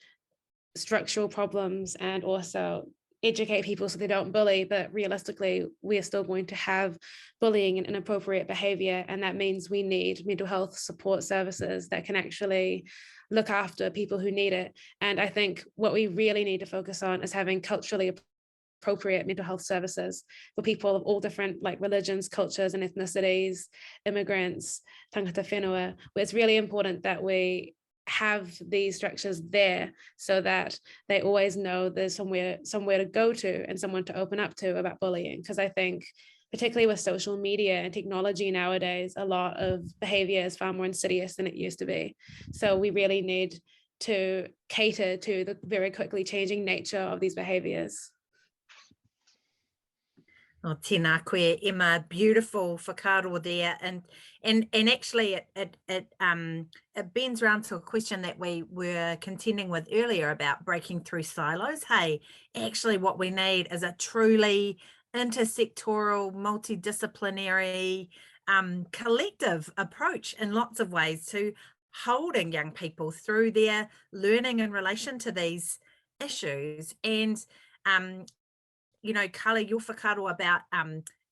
structural problems and also educate people so they don't bully, but realistically we are still going to have bullying and inappropriate behavior, and that means we need mental health support services that can actually look after people who need it. And I think what we really need to focus on is having culturally appropriate mental health services for people of all different religions, cultures and ethnicities, immigrants, tangata whenua, where it's really important that we have these structures there so that they always know there's somewhere to go to and someone to open up to about bullying. Because I think particularly with social media and technology nowadays, a lot of behavior is far more insidious than it used to be. So we really need to cater to the very quickly changing nature of these behaviors. Oh, tēnā koe, Emma, beautiful whakaaro there, and actually it bends around to a question that we were contending with earlier about breaking through silos. Hey, actually what we need is a truly intersectoral, multidisciplinary, collective approach in lots of ways to holding young people through their learning in relation to these issues. And Karla, your whakaaro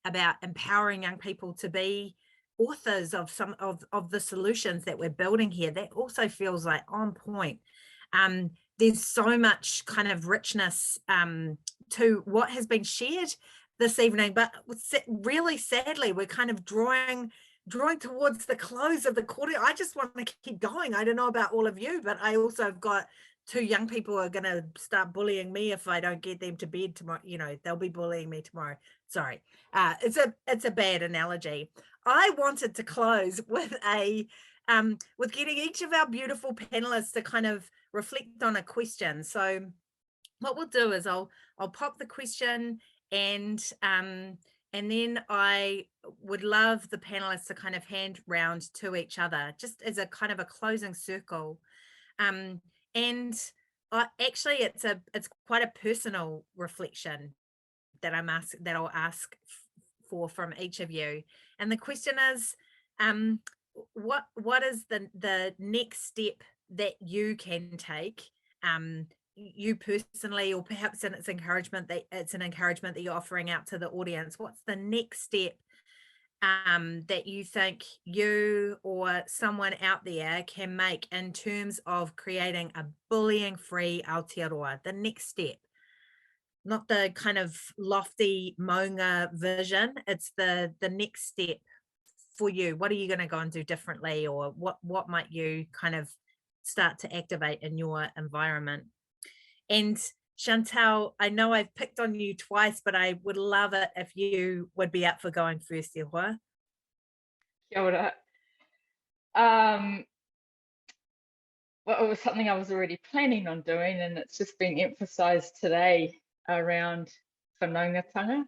about empowering young people to be authors of some of the solutions that we're building here, that also feels like on point. There's so much kind of richness to what has been shared this evening, but really sadly we're kind of drawing towards the close of the quarter. I just want to keep going. I don't know about all of you, but I also have got 2 young people who are going to start bullying me if I don't get them to bed tomorrow. They'll be bullying me tomorrow. Sorry. It's a bad analogy. I wanted to close with with getting each of our beautiful panelists to kind of reflect on a question. So what we'll do is I'll pop the question and And then I would love the panelists to kind of hand round to each other, just as a kind of a closing circle. And actually, it's quite a personal reflection that I'll ask for from each of you. And the question is, what is the next step that you can take, you personally, or perhaps it's an encouragement that you're offering out to the audience? What's the next step that you think you or someone out there can make in terms of creating a bullying-free Aotearoa? The next step, not the kind of lofty maunga vision. It's the next step for you. What are you going to go and do differently, or what might you kind of start to activate in your environment? And Chantal, I know I've picked on you twice, but I would love it if you would be up for going first, Ehua. Kia ora. Well, it was something I was already planning on doing, and it's just been emphasised today around whanaungatanga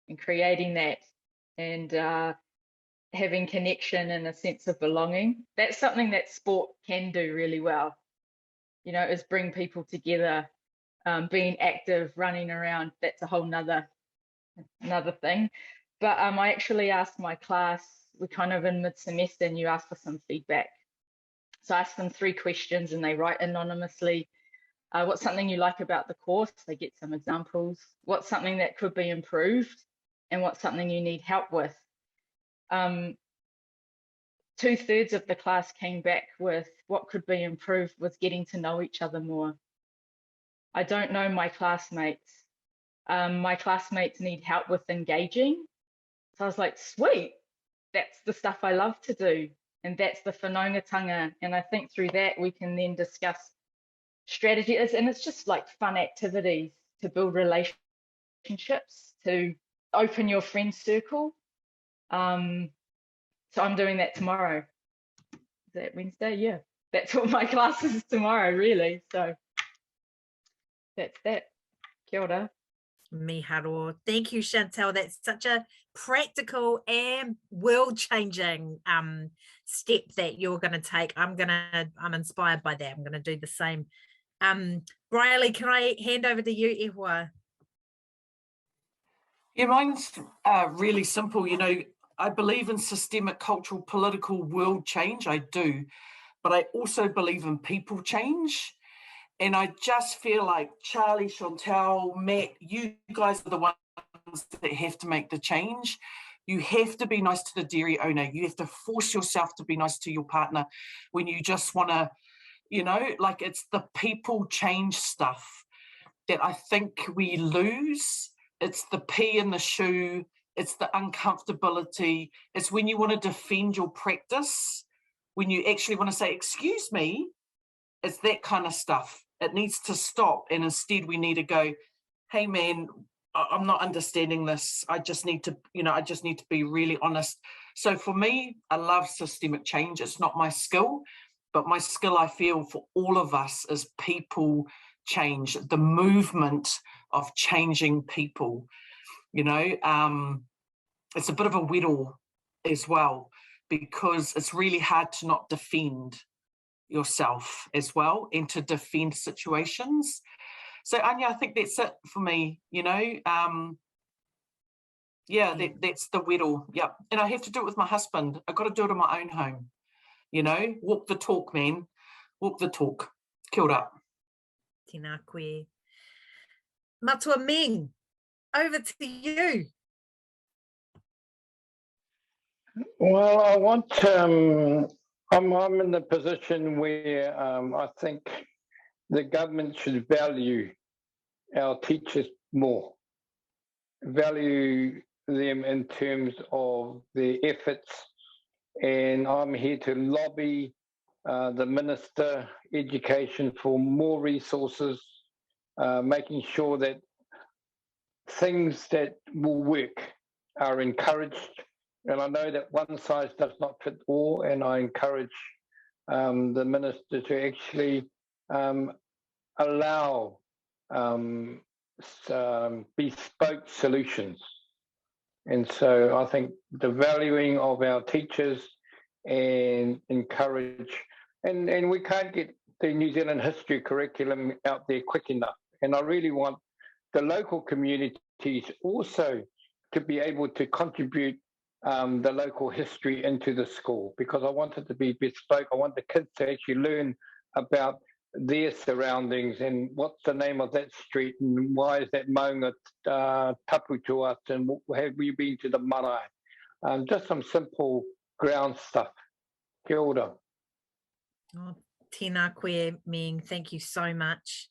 and creating that, and having connection and a sense of belonging. That's something that sport can do really well, you know, is bring people together. Being active, running around, that's a whole nother thing. But I actually asked my class, we're kind of in mid-semester, and you ask for some feedback. So I asked them 3 questions, and they write anonymously. What's something you like about the course? They get some examples. What's something that could be improved? And what's something you need help with? 2/3 of the class came back with what could be improved was getting to know each other more. I don't know my classmates. My classmates need help with engaging. So I was like, sweet, that's the stuff I love to do. And that's the whanaungatanga. And I think through that, we can then discuss strategies. And it's just like fun activities to build relationships, to open your friend circle. So I'm doing that tomorrow. Is that Wednesday? Yeah, that's what my class is tomorrow, really. So that's that. Kia ora. Miharo. Thank you, Chantal. That's such a practical and world-changing step that you're going to take. I'm inspired by that. I'm going to do the same. Briarley, can I hand over to you, Ehua? Yeah, mine's really simple. You know, I believe in systemic cultural, political world change. I do. But I also believe in people change. And I just feel like Charlie, Chantal, Matt, you guys are the ones that have to make the change. You have to be nice to the dairy owner. You have to force yourself to be nice to your partner when you just want to, you know, like it's the people change stuff that I think we lose. It's the pee in the shoe. It's the uncomfortability. It's when you want to defend your practice, when you actually want to say, excuse me, it's that kind of stuff. It needs to stop. And instead we need to go, hey man, I'm not understanding this. I just need to, you know, I just need to be really honest. So for me, I love systemic change. It's not my skill, but my skill, I feel, for all of us is people change, the movement of changing people. You know, it's a bit of a whittle as well, because it's really hard to not defend yourself as well and to defend situations. So Anya, I think that's it for me, you know. Yeah, that's the whittle. Yep. And I have to do it with my husband. I've got to do it in my own home, you know. Walk the talk, man. Walk the talk. Kia ora. Tēnā koe. Matua Meng, over to you. Well, I want, I'm in the position where I think the government should value our teachers more, value them in terms of their efforts. And I'm here to lobby the Minister Education for more resources, making sure that things that will work are encouraged. And I know that one size does not fit all, and I encourage the Minister to actually allow bespoke solutions. And so I think the valuing of our teachers and encourage, and we can't get the New Zealand history curriculum out there quick enough. And I really want the local communities also to be able to contribute the local history into the school, because I want it to be bespoke. I want the kids to actually learn about their surroundings and what's the name of that street and why is that maunga tapu to us, and have we been to the marae? Just some simple ground stuff. Kia ora. Oh, tēnā koe, Meng. Thank you so much.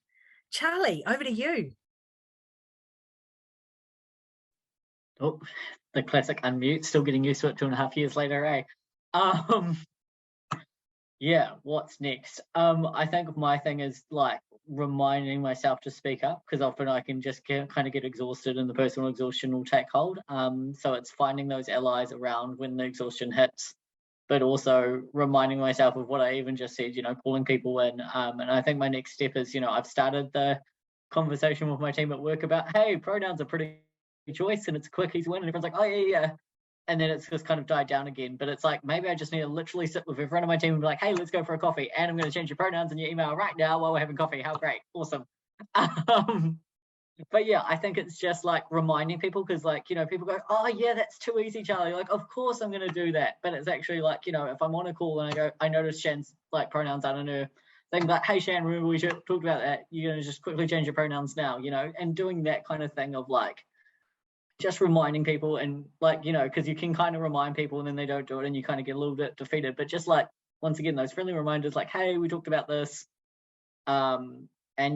Charlie, over to you. Oh, the classic unmute, still getting used to it 2.5 years later, eh? Yeah, what's next? I think my thing is like reminding myself to speak up, because often I can just kind of get exhausted and the personal exhaustion will take hold. So it's finding those allies around when the exhaustion hits, but also reminding myself of what I even just said, calling people in. And I think my next step is, I've started the conversation with my team at work about, hey, pronouns are pretty choice and it's a quick, easy win. And everyone's like, oh, yeah. And then it's just kind of died down again. But it's like, maybe I just need to literally sit with everyone on my team and be like, hey, let's go for a coffee. And I'm going to change your pronouns in your email right now while we're having coffee. How great. Awesome. But yeah, I think it's just like reminding people, because like, people go, oh yeah, that's too easy, Charlie. Like, of course I'm going to do that. But it's actually like, if I'm on a call and I notice Shan's like pronouns aren't in her thing, like, hey Shan, remember we talked about that. You're going to just quickly change your pronouns now, and doing that kind of thing of like, just reminding people, and like, because you can kind of remind people and then they don't do it and you kind of get a little bit defeated. But just like, once again, those friendly reminders like, hey, we talked about this. And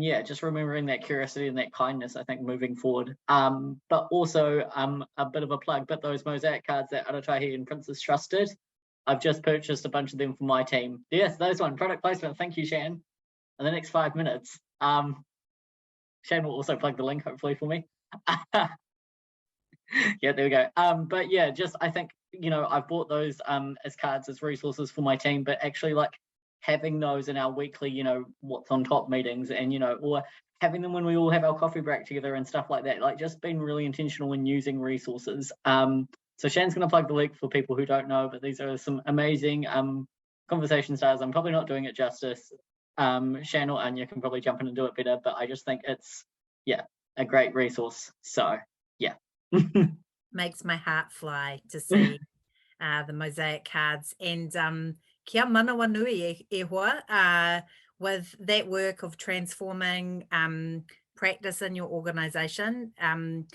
yeah, just remembering that curiosity and that kindness, I think, moving forward. But also a bit of a plug, but those mosaic cards that Aotearoa and Princess trusted, I've just purchased a bunch of them for my team. Yes, those one, product placement. Thank you, Shan. In the next 5 minutes. Shan will also plug the link, hopefully, for me. Yeah, there we go. But yeah, just I think, I've bought those as cards, as resources for my team, but actually like having those in our weekly, what's on top meetings, and, or having them when we all have our coffee break together and stuff like that, like just being really intentional in using resources. So Shan's going to plug the link for people who don't know, but these are some amazing conversation starters. I'm probably not doing it justice. Shan or Anya can probably jump in and do it better, but I just think it's, yeah, a great resource. So, yeah. Makes my heart fly to see the mosaic cards. And kia manawa nui e hoa, with that work of transforming practice in your organisation. And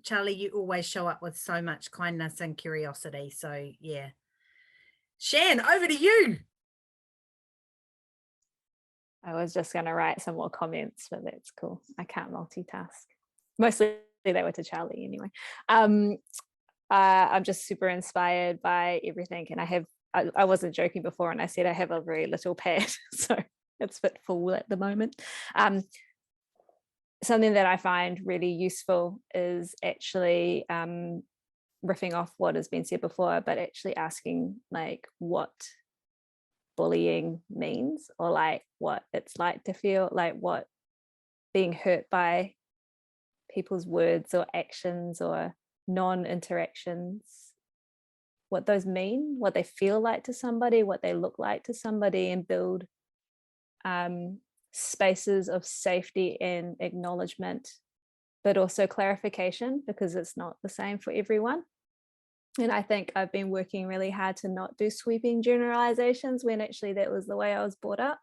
Charlie, you always show up with so much kindness and curiosity. So yeah. Shan, over to you. I was just going to write some more comments, but that's cool. I can't multitask. Mostly they were to Charlie anyway. I'm just super inspired by everything, and I wasn't joking before, and I said I have a very little pad, so it's a bit full at the moment. Something that I find really useful is actually riffing off what has been said before, but actually asking like what bullying means, or like what it's like to feel like what being hurt by people's words or actions or non-interactions, what those mean, what they feel like to somebody, what they look like to somebody, and build spaces of safety and acknowledgement, but also clarification, because it's not the same for everyone. And I think I've been working really hard to not do sweeping generalizations, when actually that was the way I was brought up,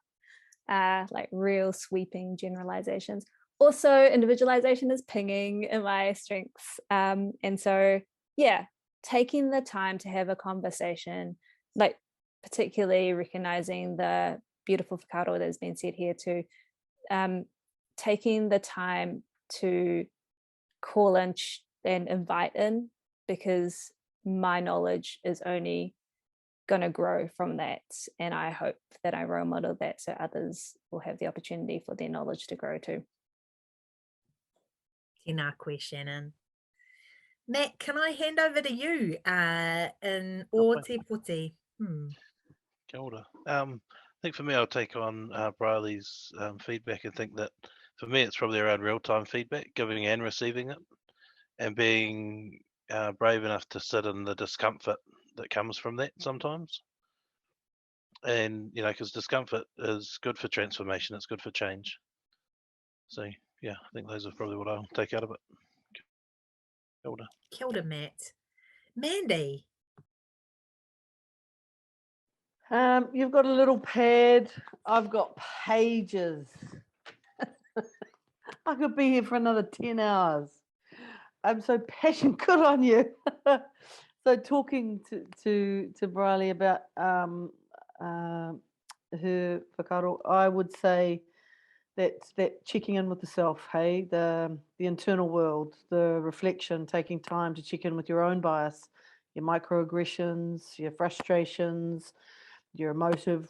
like real sweeping generalizations. Also, individualization is pinging in my strengths. And so, yeah, taking the time to have a conversation, like particularly recognizing the beautiful whakaaro that has been said here too, taking the time to call in and invite in, because my knowledge is only going to grow from that. And I hope that I role model that so others will have the opportunity for their knowledge to grow too. Tēnā koe, Shannan. Matt, can I hand over to you in Aotearoa? Kia ora. I think for me, I'll take on Briarley's feedback, and think that for me, it's probably around real-time feedback, giving and receiving it, and being brave enough to sit in the discomfort that comes from that sometimes. And, you know, because discomfort is good for transformation, it's good for change. So, yeah, I think those are probably what I'll take out of it. Kia ora. Kia ora, Matt. Mandy. You've got a little pad. I've got pages. I could be here for another 10 hours. I'm so passionate. Good on you. So talking to Briarley about her whakaaro, I would say that checking in with the self, hey, the internal world, the reflection, taking time to check in with your own bias, your microaggressions, your frustrations, your emotive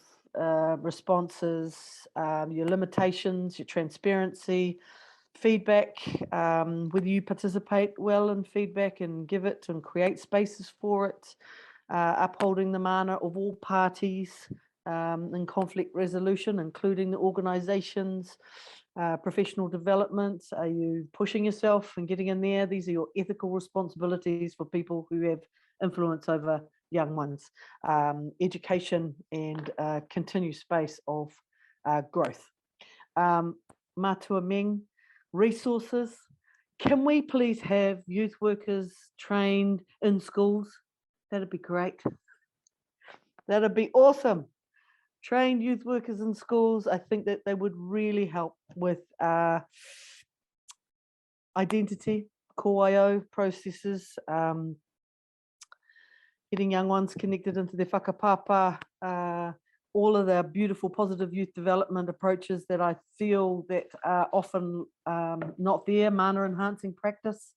responses, your limitations, your transparency, feedback, whether you participate well in feedback and give it and create spaces for it, upholding the mana of all parties in conflict resolution, including the organisations, professional development. Are you pushing yourself and getting in there? These are your ethical responsibilities for people who have influence over young ones. Education and continued space of growth. Matua Meng, resources. Can we please have youth workers trained in schools? That'd be great. That'd be awesome. Trained youth workers in schools. I think that they would really help with identity, kōrero processes, getting young ones connected into their whakapapa, all of the beautiful positive youth development approaches that I feel that are often not there, mana enhancing practice.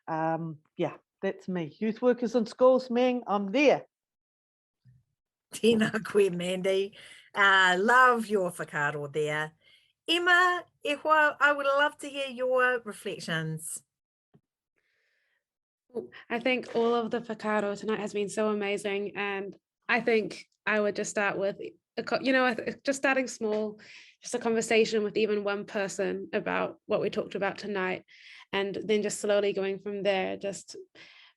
Yeah, that's me. Youth workers in schools, Meng, I'm there. Tēnā koe, Mandy. Love your whakaaro there. Emma, I would love to hear your reflections. I think all of the whakaaro tonight has been so amazing, and I think I would just start with, just starting small, just a conversation with even one person about what we talked about tonight, and then just slowly going from there, just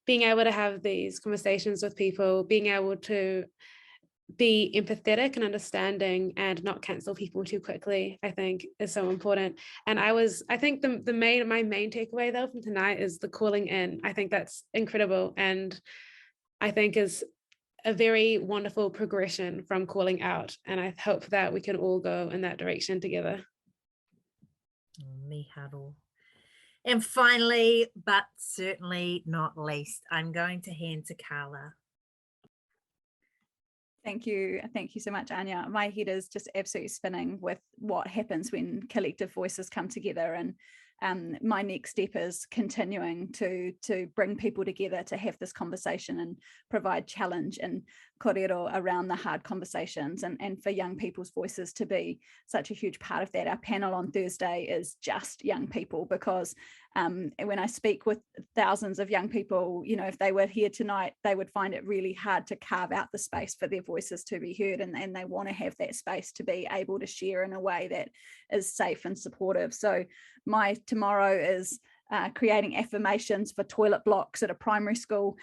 being able to have these conversations with people, being able to be empathetic and understanding and not cancel people too quickly, I think is so important. And I think my main takeaway though from tonight is the calling in. I think that's incredible, and I think is a very wonderful progression from calling out, and I hope that we can all go in that direction together. Miharo. And finally, but certainly not least, I'm going to hand to Karla. Thank you so much, Anya. My head is just absolutely spinning with what happens when collective voices come together, and my next step is continuing to bring people together to have this conversation and provide challenge and kōrero around the hard conversations, and for young people's voices to be such a huge part of that. Our panel on Thursday is just young people, because when I speak with thousands of young people, if they were here tonight, they would find it really hard to carve out the space for their voices to be heard, and they want to have that space to be able to share in a way that is safe and supportive. So my tomorrow is creating affirmations for toilet blocks at a primary school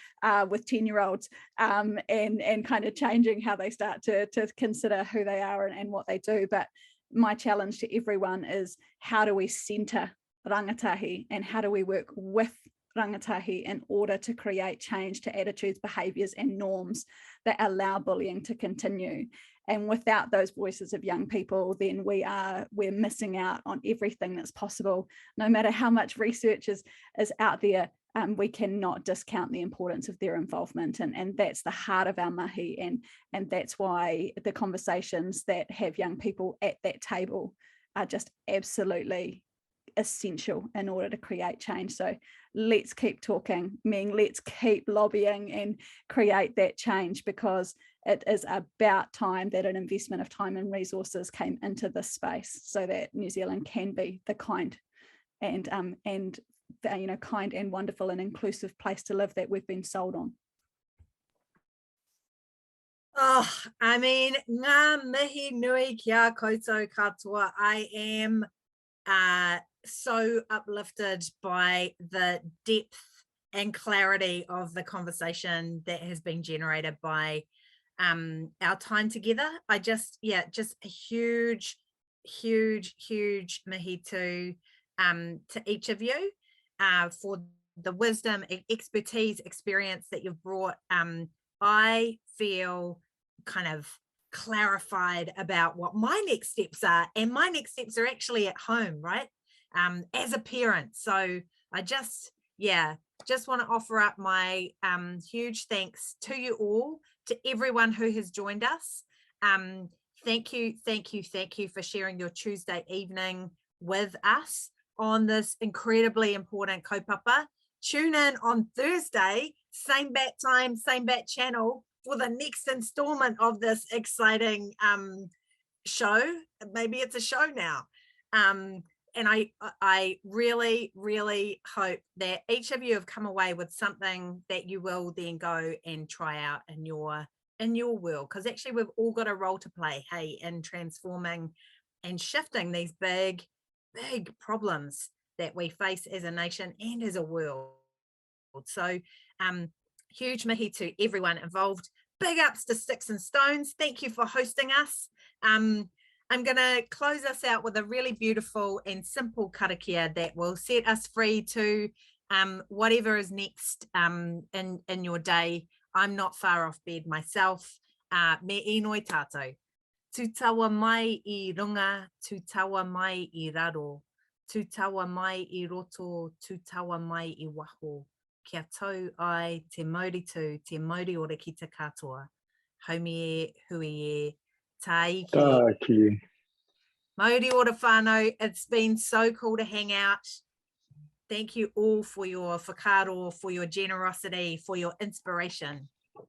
with 10-year-olds, and kind of changing how they start to consider who they are and what they do. But my challenge to everyone is, how do we centre rangatahi, and how do we work with rangatahi in order to create change to attitudes, behaviours and norms that allow bullying to continue? And without those voices of young people, then we're missing out on everything that's possible. No matter how much research is out there, we cannot discount the importance of their involvement, and that's the heart of our mahi, and that's why the conversations that have young people at that table are just absolutely essential in order to create change. So let's keep talking, Meng, let's keep lobbying and create that change, because it is about time that an investment of time and resources came into this space, so that New Zealand can be the kind and kind and wonderful and inclusive place to live that we've been sold on. Oh, I mean, ngā mihi nui kia koutou katoa. I am so uplifted by the depth and clarity of the conversation that has been generated by our time together. I just a huge mihi to each of you for the wisdom, expertise, experience that you've brought. I feel kind of clarified about what my next steps are, and my next steps are actually at home, right? As a parent. So I just want to offer up my huge thanks to you all, to everyone who has joined us. Thank you for sharing your Tuesday evening with us on this incredibly important kaupapa. Tune in on Thursday, same bat time, same bat channel, for the next installment of this exciting show. Maybe it's a show now. And I really, really hope that each of you have come away with something that you will then go and try out in your world, because actually we've all got a role to play, hey, in transforming and shifting these big problems that we face as a nation and as a world. So huge mihi to everyone involved. Big ups to Sticks and Stones. Thank you for hosting us. I'm going to close us out with a really beautiful and simple karakia that will set us free to whatever is next in your day. I'm not far off bed myself. Me inoi tātou. Tu tawa mai I runga, tu tawa mai I raro. Tu tawa mai I roto, tu tawa mai I waho. Kia tau ai te mauritu, te mauri ora ki te katoa. Haumi e, hui e, taiki. Taiki. Mauri ora whānau, it's been so cool to hang out. Thank you all for your whakaaro, for your generosity, for your inspiration.